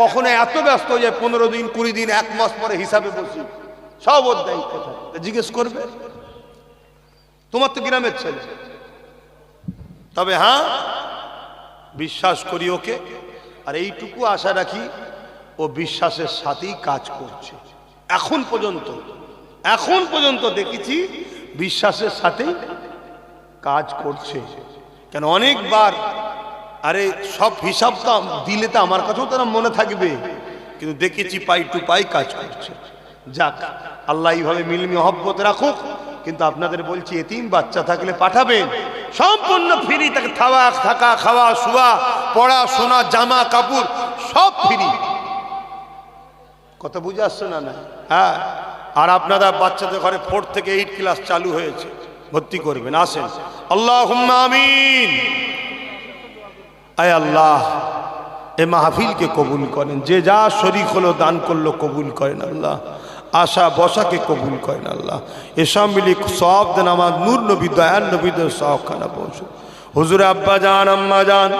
Speaker 1: কখনো এত ব্যস্ত হয়ে যায় 15 দিন 20 দিন 1 মাস পরে হিসাবে বসি, সব ওর দায়িত্ব থাকে। জিজ্ঞেস করবে, তোমার তো গ্রামের ছেলে, তবে হ্যাঁ বিশ্বাস করি ওকে, আর এইটুকু আশা রাখি ও বিশ্বাসের সাথেই কাজ করছে। এখন পর্যন্ত দেখেছি বিশ্বাসের সাথেই কাজ করছে। কেন অনেকবার আরে সব হিসাবটা দিলে তো আমার কাছেও তারা মনে থাকবে, কিন্তু দেখেছি পাই টু পাই কাজ করছে। যাক, আল্লাহ এইভাবে মিল মহব্বত রাখুক। কিন্তু আপনাদের বলছি, এতিম বাচ্চা থাকলে পাঠাবেন, সম্পূর্ণ ফ্রি, তাকে থাকা খাওয়া শোয়া পড়াশোনা জামা কাপড় সব ফ্রি। কথা বুঝে আসছে না? হ্যাঁ। আর আপনারা বাচ্চাদের ঘরে 4 থেকে 8 ক্লাস চালু হয়েছে, ভর্তি করবেন, আসেন। আল্লাহুম্মা আমিন। আয় আল্লাহ, এ মাহফিলকে কবুল করেন, যে যা শরীক হলো দান করলো কবুল করেন আল্লাহ, আশা বসাকে কবুল করেন আল্লাহ। এসব মিলি সব দেন আমার নূর নবী দয়াল নবীদের সবখানা পৌঁছে। হুজুর আব্বা জান আম্মা জান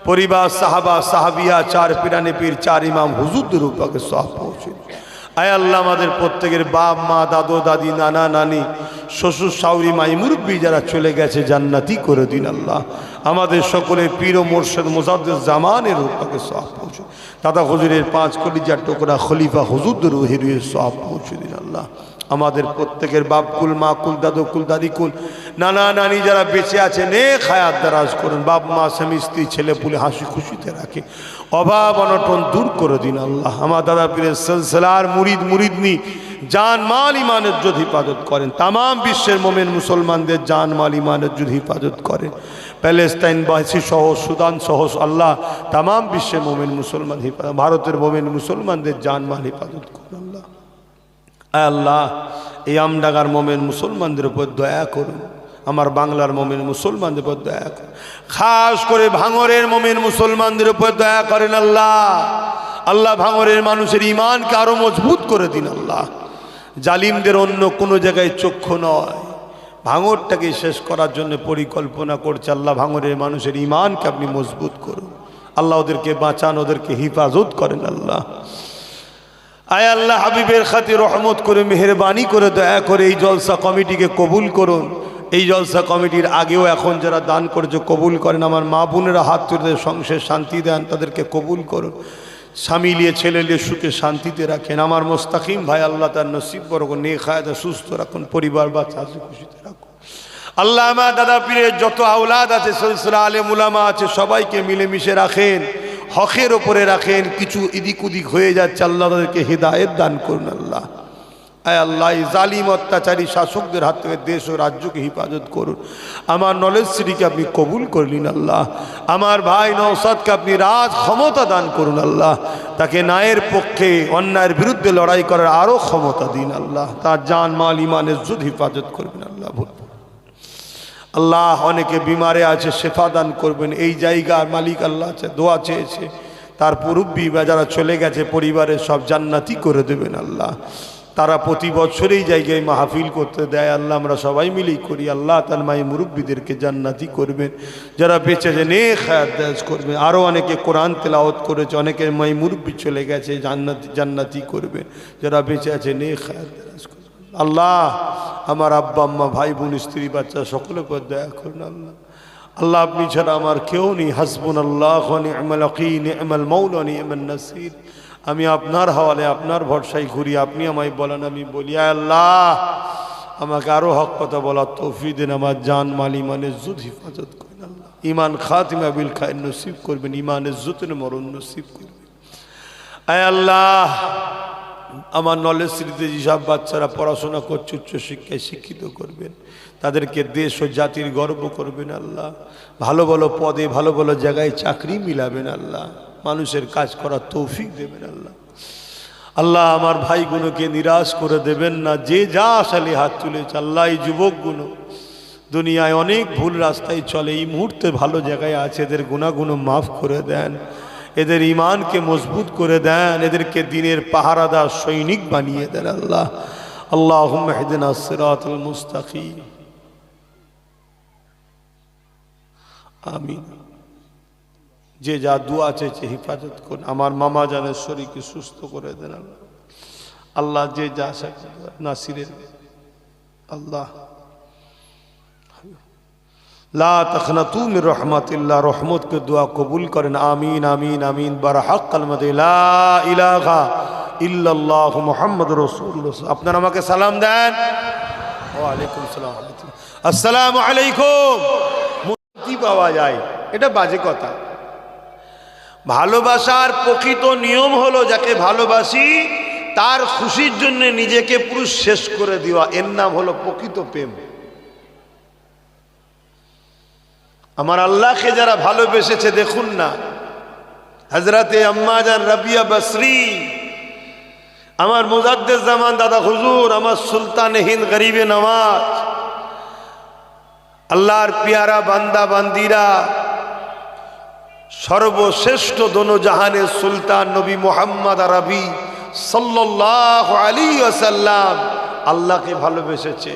Speaker 1: পরিবার সাহাবা সাহাবিয়া 4 পিরানে পীর 4 ইমাম হুজুরদের উপরে সব পৌঁছে। আয় আল্লাহ, আমাদের প্রত্যেকের বাপ মা দাদু দাদি নানা নানি শ্বশুর শাশুড়ি মাই মুরব্বী যারা চলে গেছে জান্নাতি করে দিন আল্লাহ। আমাদের সকলের পীর ও মুর্শিদ মুজাদ্দিদ জামানের উপরে সব পৌঁছে। দাদা হুজুরের 5 কলিজার টুকরা খলিফা হুজুরদের রুহে সব পৌঁছে দিন আল্লাহ। আমাদের প্রত্যেকের বাপ কুল মা কুল দাদু কুল দাদি কুল নানা নানি যারা বেঁচে আছে নেক হায়াত দারাজ করুন। বাপ মা স্বামী স্ত্রী ছেলে পুলে হাসি খুশিতে রাখে, অভাব অনটন দূর করে দিন আল্লাহ। আমার দাদা পীরের সিলসিলার মুরিদ মুরিদনি জান মাল ইমানের ইজ্জত হিফাজত করেন। তাম বিশ্বের মোমেন মুসলমানদের জান মাল ইমানের ইজ্জত হিফাজত করেন। প্যালেস্তাইন বাসী সহ সুদান সহ আল্লাহ তাম বিশ্বের মোমেন মুসলমান হিফাজত, ভারতের মোমেন মুসলমানদের জান মাল হিফাজত করেন আল্লাহ। আল্লাহ, এই আমডাঙ্গার মোমেন মুসলমানদের উপর দয়া করুন। আমার বাংলার মোমেন মুসলমানদের উপর দয়া করুন। খাস করে ভাঙরের মোমেন মুসলমানদের উপর দয়া করেন আল্লাহ। আল্লাহ, ভাঙরের মানুষের ইমানকে আরো মজবুত করে দিন আল্লাহ। জালিমদের অন্য কোনো জায়গায় চক্ষু নয়, ভাঙরটাকে শেষ করার জন্য পরিকল্পনা করছে আল্লাহ। ভাঙরের মানুষের ইমানকে আপনি মজবুত করুন আল্লাহ, ওদেরকে বাঁচান, ওদেরকে হিফাজত করেন আল্লাহ। আয় আল্লাহ, হাবিবের খাতির রহমত করে মেহেরবানি করে দয়া করে এই জলসা কমিটিকে কবুল করুন। এই জলসা কমিটির আগেও এখন যারা দান করেছে কবুল করেন। আমার মা বোনেরা হাত তুলে সংসারে শান্তি দেন, তাদেরকে কবুল করুন। স্বামী লিয়ে ছেলে লিয়ে সুখে শান্তিতে রাখেন। আমার মোস্তাকিম ভাই আল্লাহ তার নসিব বরকত নেক হায়াত সুস্থ রাখুন, পরিবার বাচ্চা হাসি খুশিতে রাখুন আল্লাহ। আমার দাদা পীরের যত আওলাদ আছে সিলসিলা আলেম উলামা আছে সবাইকে মিলেমিশে রাখেন, হকের ওপরে রাখেন। কিছু এদিক ওদিক হয়ে যাচ্ছে আল্লাহ, তাদেরকে হিদায়েত দান করুন আল্লাহ। আয় আল্লাহ, এই জালিম অত্যাচারী শাসকদের হাত থেকে দেশ ও রাজ্যকে হিফাজত করুন। আমার নলেজ শ্রীকে আপনি কবুল করলেন আল্লাহ। আমার ভাই নওশাদকে আপনি রাজ ক্ষমতা দান করুন আল্লাহ। তাকে ন্যায়ের পক্ষে অন্যায়ের বিরুদ্ধে লড়াই করার আরও ক্ষমতা দিন আল্লাহ। তার জান মাল ইমানের ইজ্জত হিফাজত করবেন আল্লাহ। আল্লাহ, অনেকে বিমারে আছে, শেফা দান করবেন। এই জায়গার মালিক আল্লাহ আছে, দোয়া চেয়েছে, তার মুরব্বি বা যারা চলে গেছে পরিবারের সব জান্নাতি করে দেবেন আল্লাহ। তারা প্রতি বছরেই জায়গায় মাহফিল করতে দেয় আল্লাহ, আমরা সবাই মিলেই করি আল্লাহ। তার মাই মুরব্বীদেরকে জান্নাতি করবেন, যারা বেঁচে যে নেক হায়াত দারাজ করবেন। আরও অনেকে কোরআন তেলাওয়াত করেছে, অনেকের মাই মুরব্বী চলে গেছে, জান্নাতি করবেন। যারা বেঁচে আছে নেক হায়াত দারাজ করবেন আল্লাহ। আমার আব্বা আম্মা ভাই বোন স্ত্রী বাচ্চা সকলের উপর দয়া করুন আল্লাহ। আল্লাহ, আপনি ছাড়া আমার কেউ নেই। হাসবুনাল্লাহু ওয়া নি'মাল ওয়াকিল, নি'মাল মাওলা ওয়া নি'মান নাসির। আমি আপনার হাওয়ালে আপনার ভরসায় ঘুরি, আপনি আমায় বলেন আমি বলি। আল্লাহ, আমাকে আরো হক কথা বলার তৌফিক দেন। আমার জান মাল ইমানের ইজ্জত হিফাজত করেন আল্লাহ। ইমান খাতিমা বিল খায়র নসিব করবেন, ইমানের ইজ্জতের মরণ নসিব করবেন। আয় আল্লাহ, আমার নলেজ শ্রীতে যেসব বাচ্চারা পড়াশোনা করছে উচ্চশিক্ষায় শিক্ষিত করবেন, তাদেরকে দেশ ও জাতির গর্ব করবেন আল্লাহ। ভালো ভালো পদে ভালো ভালো জায়গায় চাকরি মিলাবেন আল্লাহ। মানুষের কাজ করার তৌফিক দেবেন আল্লাহ। আল্লাহ, আমার ভাইগুলোকে নিরাশ করে দেবেন না, যে যা আসালে হাত তুলেছে আল্লাহ। এই যুবকগুলো দুনিয়ায় অনেক ভুল রাস্তায় চলে, এই মুহূর্তে ভালো জায়গায় আছে, এদের গুনাহগুলো মাফ করে দেন, এদের ইমানকে মজবুত করে দেন, এদেরকে দিনের পাহারাদার সৈনিক বানিয়ে দেন আল্লাহ। আল্লাহুম্মা ইহদিনা সিরাতাল মুস্তাকিম। আমিন। যে যা দোয়া চেয়েছে হিফাজত করুন। আমার মামা জানের শরীরকে সুস্থ করে দেন আল্লাহ। আল্লাহ, যে যা নাসিরের আল্লাহ লা তাখনাতু মির রাহমাতিল্লাহ, রহমতকে দোয়া কবুল করেন। আমিন আমিন আমিন। বারহাক কালমাতে লা ইলাহা ইল্লাল্লাহু মুহাম্মাদুর রাসূলুল্লাহ। আপনারা আমাকে সালাম দেন। ওয়া আলাইকুম সালাম। আসসালামু আলাইকুম। মুক্তি পাওয়া যায়, এটা বাজে কথা। ভালোবাসার প্রকৃত নিয়ম হলো যাকে ভালোবাসি তার খুশির জন্য নিজেকে পুরো শেষ করে দেওয়া, এর নাম হলো প্রকৃত প্রেম। আমার আল্লাহকে যারা ভালোবেসেছে দেখুন না, হযরতে আম্মা জান রাবিয়া বসরি, আমার মুজাদ্দিদ জামান দাদা হুজুর, আমার সুলতান হিন্দ গরিবে নওয়াজ, আল্লাহর পিয়ারা বান্দা বান্দিরা, সর্বশ্রেষ্ঠ দোনো জাহানের সুলতান নবী মুহাম্মদ আরবি সাল্লাল্লাহু আলাইহি ওয়াসাল্লাম আল্লাহকে ভালোবেসেছে।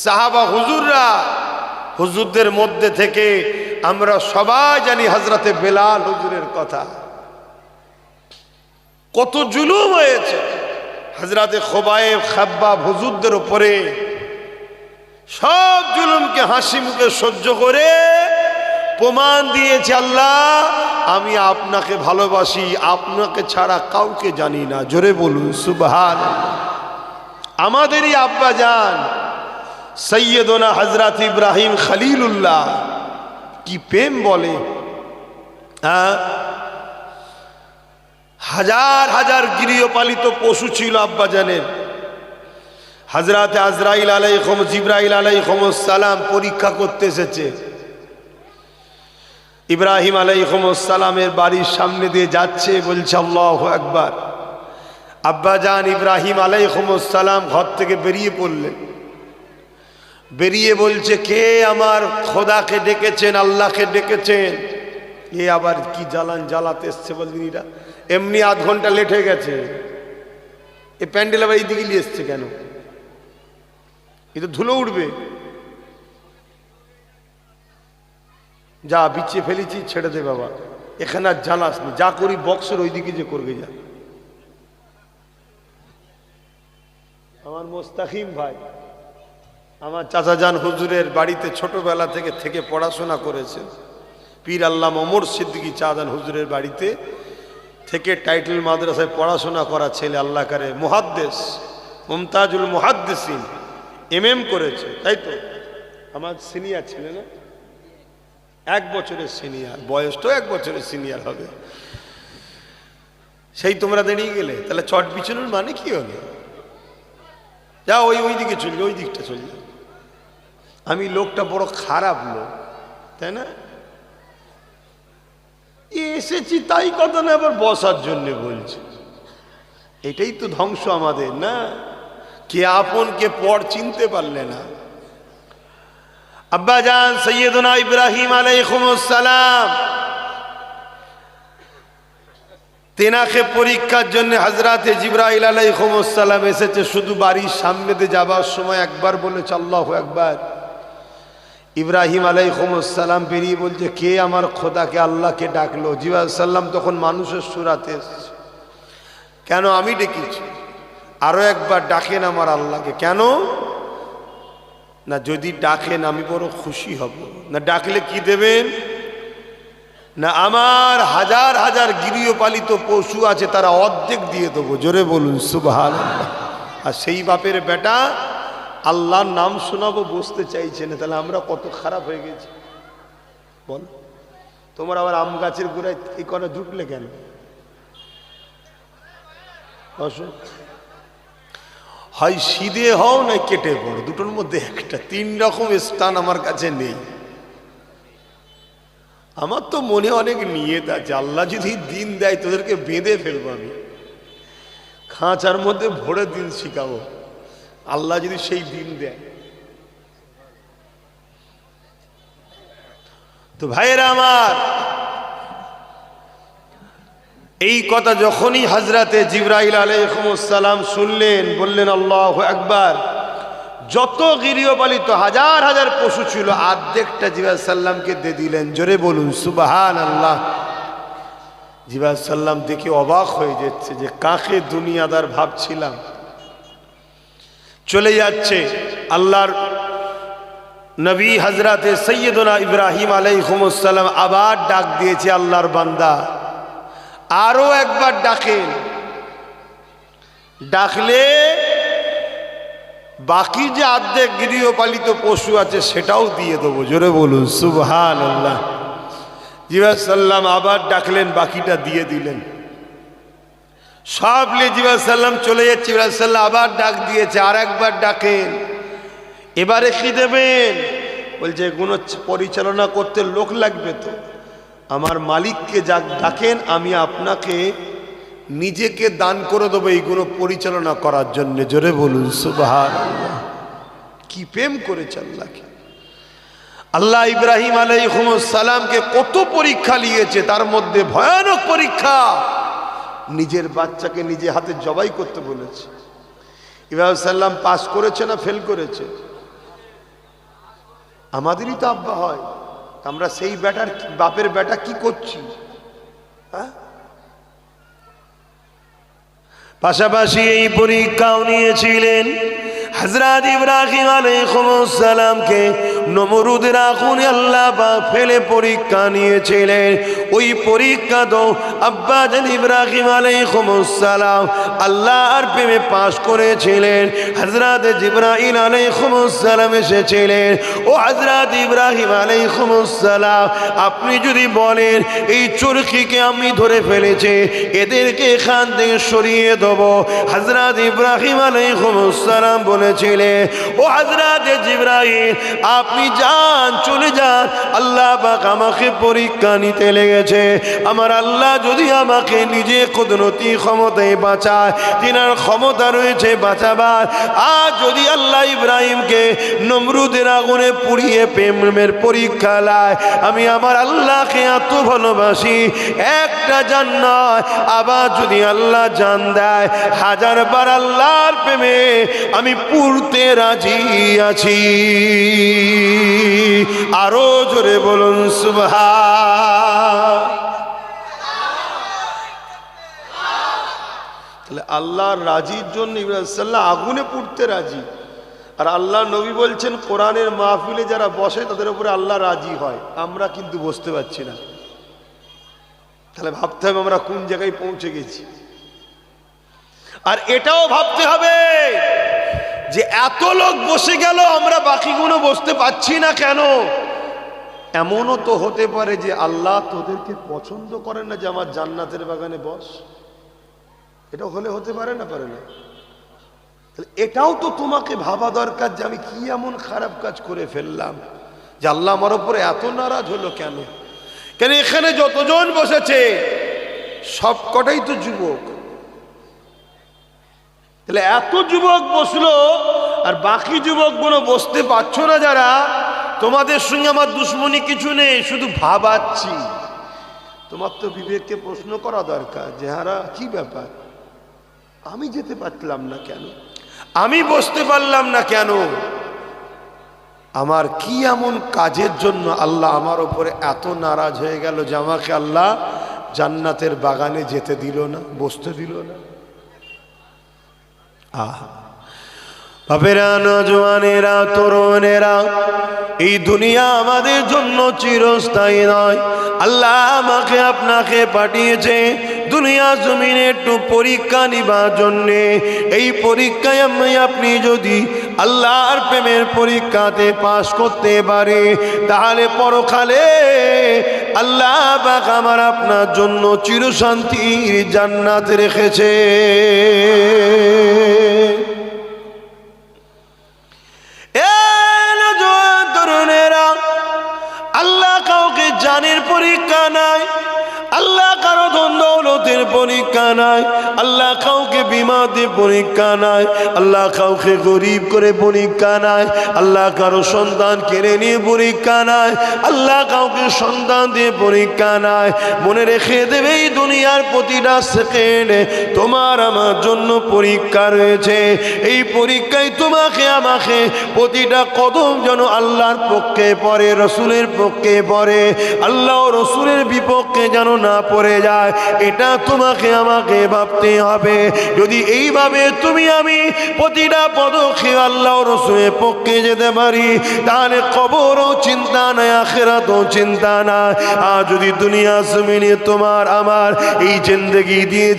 Speaker 1: সাহাবা হুজুররা, হুজুরদের মধ্যে থেকে আমরা সবাই জানি হযরতে বেলাল হুজুরের কথা। কত জুলুম হয়েছে হযরতে খুবাইব খাব্বাব হুজুরদের উপরে, সব জুলুমকে হাসি মুখে সহ্য করে প্রমাণ দিয়েছে আল্লাহ আমি আপনাকে ভালোবাসি, আপনাকে ছাড়া কাউকে জানি না। জোরে বলুন সুবহানাল্লাহ। আমাদেরই আব্বা জান সৈয়দনা হযরত ইব্রাহিম খলিলুল্লাহ, কি প্রেম বলে। হাজার হাজার গৃহপালিত পশু ছিল আব্বা জানের। হযরত আজরাইল আলাইহিস জিবরাইল আলাইহিস সালাম পরীক্ষা করতে এসেছে। ইব্রাহিম আলাইহিস সালামের বাড়ির সামনে দিয়ে যাচ্ছে, বলছে আল্লাহু আকবার। আব্বা জান ইব্রাহিম আলাইহিস সালাম ঘর থেকে বেরিয়ে পড়লেন, বেরিয়ে বলছে কে আমার খোদাকে ডেকেছেন, আল্লাহকে ডেকেছেন। এ আবার কি জ্বালান জ্বালাতে এসছে বলদিন, এরা এমনি আধ ঘন্টা লেট হয়ে গেছে, এ প্যান্ডেল আবার এইদিকে নিয়ে এসছে কেন, এ তো ধুলো উঠবে। যা বিছিয়ে ফেলেছি ছেড়ে দে বাবা, এখানে আর জ্বালাস নি, যা করি বক্সের ওইদিকে যে করবে যা। আমার মোস্তাকিম ভাই, আমার চাচা জান হুজুরের বাড়িতে ছোটবেলা থেকে পড়াশোনা করেছে। পীর আল্লামা ওমর সিদ্দিকী চাচাজান হুজুরের বাড়িতে থেকে টাইটেল মাদ্রাসায় পড়াশোনা করা ছেলে, আল্লাহ করে মুহাদ্দিস, মুমতাজুল মুহাদ্দিসিন, এমএম করেছে। তাই তো আমার সিনিয়র ছেলে না, 1 বছরের সিনিয়র, বয়স তো 1 বছরের সিনিয়র হবে। সেই তোমরা দাঁড়িয়ে গেলে, তাহলে চট বিছানোর মানে কি হলো? যা ওই দিকে চলবে, ওই দিকটা চলবে। আমি লোকটা বড় খারাপ লোক, তাই না? এসেছি তাই কথা না, আবার বসার জন্য বলছে। এটাই তো ধ্বংস আমাদের, না? কে আপন কে পর চিনতে পারলে না। আব্বা জান সৈয়দনা ইব্রাহিম আলাইহিস সালাম তেনাকে পরীক্ষার জন্য হযরতে জিবরাইল আলাইহিস সালাম এসেছে। শুধু বাড়ির সামনে দিয়ে যাবার সময় একবার বলেছে আল্লাহু আকবার। ইব্রাহিম আলাইহিস সালাম বেরিয়ে বলছে কে আমার খোদাকে আল্লাহকে ডাকলো? জিবরাইল সাল্লাম তখন মানুষের সুরাতে এসেছে। কেন? আমি ডেকেছি, আরো একবার ডাকেন আমার আল্লাহকে। কেন না? যদি ডাকেন আমি বড় খুশি হব। না ডাকলে কি দেবেন? না আমার হাজার হাজার গৃহপালিত পশু আছে, তারা অর্ধেক দিয়ে দেবো। জোরে বলুন সুবহানাল্লাহ। আর সেই বাপের বেটা আল্লাহর নাম শোনাবো বসতে চাইছে না, তাহলে আমরা কত খারাপ হয়ে গেছি বল। তোমরা আবার আম গাছের গোড়ায় এই করে ঢুকলে কেন? হয় সিধে হও না কেটে পড়ো, দুটোর মধ্যে একটা। 3 রকম স্থান আমার কাছে নেই। আমার তো মনে অনেক নিয়ত আছে, আল্লাহ যদি দিন দেয় তোদেরকে বেঁধে ফেলবো আমি, খাঁচার মধ্যে ভরে দিন শিখাবো, আল্লাহ যদি সেই দিন দেয়। তো ভাইয়েরা আমার, এই কথা যখনই হযরতে জিবরাইল আলাইহিস সালাম শুনলেন, বললেন আল্লাহু আকবার। যত গৃহপালিত হাজার হাজার পশু ছিল অর্ধেকটা জিবরাইল সাল্লামকে দিয়ে দিলেন। জোরে বলুন সুবহানাল্লাহ। জিবরাইল সাল্লাম দেখে অবাক হয়ে যাচ্ছে যে কাকে দুনিয়াদার ভাবছিলাম। চলে যাচ্ছে, আল্লাহর নবী হজরতে সৈয়দনা ইব্রাহিম আলাইহিসসালাম আবার ডাক দিয়েছে, আল্লাহর বান্দা আরো একবার ডাকেন, ডাকলে বাকি যে অর্ধেক গৃহপালিত পশু আছে সেটাও দিয়ে দেবো। জোরে বলুন সুবহানাল্লাহ। জিবরাইল সাল্লাম আবার ডাকলেন, বাকিটা দিয়ে দিলেন। সব নিয়ে জিবরাইল সাল্লাম চলে যাচ্ছে। জিবরাইল সাল্লাম আবার ডাক দিয়েছে, আর একবার ডাকেন, এবারে কি দেবেন? বলছে এগুলো পরিচালনা করতে লোক লাগবে তো, আমার মালিককে যা ডাকেন, আমি আপনাকে নিজেকে দান করে দেবো এইগুলো পরিচালনা করার জন্য। জোরে বলুন সুবহানাল্লাহ। কি প্রেম করেছে আল্লাহকে। আল্লাহ ইব্রাহিম আলাইহিসসালামকে কত পরীক্ষা নিয়েছে, তার মধ্যে ভয়ানক পরীক্ষা, নিজের বাচ্চাকে নিজে হাতে জবাই করতে বলেছে। ইব্রাহিম সাল্লাম পাস করেছে না ফেল করেছে? আমাদেরই তো আব্বা হয়, আমরা সেই বেটার বাপের বেটা কি করছি? হ্যাঁ, পাশাপাশি এই পরীক্ষাও নিয়েছিলেন হযরত ইব্রাহিম আলাইহিসসালামকে নমরুদের আগুনে আল্লাহ পাক ফেলে পরীক্ষা নিয়েছিলেন। ওই পরীক্ষা তো আব্বা জান ইব্রাহিম আলাইহিসসালাম আল্লাহর প্রেমে পাস করেছিলেন। হযরত জিবরাইল আলাইহিসসালাম এসেছিলেন, ও হযরত ইব্রাহিম আলাইহিসসালাম আপনি যদি বলেন এই চরকিকে আমি ধরে ফেলেছি, এদেরকে এখান থেকে সরিয়ে দেবো, হযরত ইব্রাহিম আলাইহিসসালাম বলেছিলেন, ও হযরত জিবরাইল আপনি যান, চলে যান, আল্লাহ পাক আমাকে পরীক্ষা নিতে লেগেছে। আমার আল্লাহ যদি আমাকে নিজে কুদরতি ক্ষমতায় বাঁচায়, তিনার ক্ষমতা রয়েছে বাঁচাবার। আর যদি আল্লাহ ইব্রাহিমকে নমরুদের আগুনে পুড়িয়ে প্রেমের পরীক্ষা লায়, আমি আমার আল্লাহকে এত ভালোবাসি, একটা জান নয়, আবার যদি আল্লাহ জান দেয়, 1000 বার আল্লাহর প্রেমে আমি পুরতে রাজি আছি। আরো জোরে বলুন সুবহান। তাহলে আল্লাহর রাজির জন্য ইব্রাহিম সাল্লাল্লাহু আগুনে পুড়তে রাজি। আর আল্লাহ নবী বলছেন কোরআনের মাহফিলে যারা বসে তাদের উপরে আল্লাহ রাজি হয়, আমরা কিন্তু বসতে পারছি না। তাহলে ভাবতে হবে আমরা কোন জায়গায় পৌঁছে গেছি। আর এটাও ভাবতে হবে যে এত লোক বসে গেল, আমরা বাকিগুলো বসতে পারছি না কেন? এমনও তো হতে পারে যে আল্লাহ তোদেরকে পছন্দ করেন না যে আমার জান্নাতের বাগানে বস। এটা হলে হতে পারে না, পারে না? এটাও তো তোমাকে ভাবা দরকার যে আমি কি এমন খারাপ কাজ করে ফেললাম যে আল্লাহ আমার উপরে এত নারাজ হলো কেন? কেন এখানে যতজন বসেছে সবকটাই তো যুবক। তাহলে এত যুবক বসলো, আর বাকি যুবকগুলো বসতে পারছো না যারা, তোমাদের সঙ্গে আমার দুশ্মনী কিছু নেই, শুধু ভাবাচ্ছি। তোমার তো বিবেককে প্রশ্ন করা দরকার যে হারা কি ব্যাপার, আমি যেতে পারলাম না কেন, আমি বসতে পারলাম না কেন, আমার কি এমন কাজের জন্য আল্লাহ আমার উপরে এত নারাজ হয়ে গেল যে আমাকে আল্লাহ জান্নাতের বাগানে যেতে দিল না, বসতে দিল না। বাপেরা, নজওয়ানেরা, তরুণেরা, এই দুনিয়া আমাদের জন্য চিরস্থায়ী নয়। আল্লাহ আমাকে আপনাকে পাঠিয়েছে দুনিয়া জমিনে একটু পরীক্ষা নিবার জন্যে। এই পরীক্ষায় আপনি যদি আল্লাহর প্রেমের পরীক্ষাতে পাশ করতে পারে, তাহলে পরকালে আল্লাহ পাক আমার আপনার জন্য চিরশান্তির জান্নাত রেখেছে। আল্লাহ কাউকে জানের পরীক্ষা নাই, আল্লাহ কারো ধন দৌলতের পরীক্ষা নাই, আল্লাহ কাউকে বিমাতে পরীক্ষা নাই, আল্লাহ কাউকে গরিব করে পরীক্ষা নাই, আল্লাহ কারো সন্তান কেড়ে নিয়ে পরীক্ষা নাই, আল্লাহ কাউকে সন্তান দিয়ে পরীক্ষা নাই। মনে রেখে দেবে এই দুনিয়ার প্রতিটা সেকেন্ডে তোমার আমার জন্য পরীক্ষা রয়েছে। এই পরীক্ষায় তোমাকে আমাকে প্রতিটা কদম যেন আল্লাহর পক্ষে পড়ে, রসুলের পক্ষে পড়ে, আল্লাহ রসুলের বিপক্ষে যেন না পড়ে যায়। এটা তো তোমাকে আমাকে ভাবতে হবে। যদি এইভাবে তুমি আমি প্রতিটা পদক্ষেপ আল্লাহ রসুলের পক্ষে যেতে পারি, তাহলে কবরও চিন্তা নাই, আখিরাতও চিন্তা নাই। আর যদি দুনিয়া জমিনে তোমার আমার এই জিন্দেগি দিয়েছি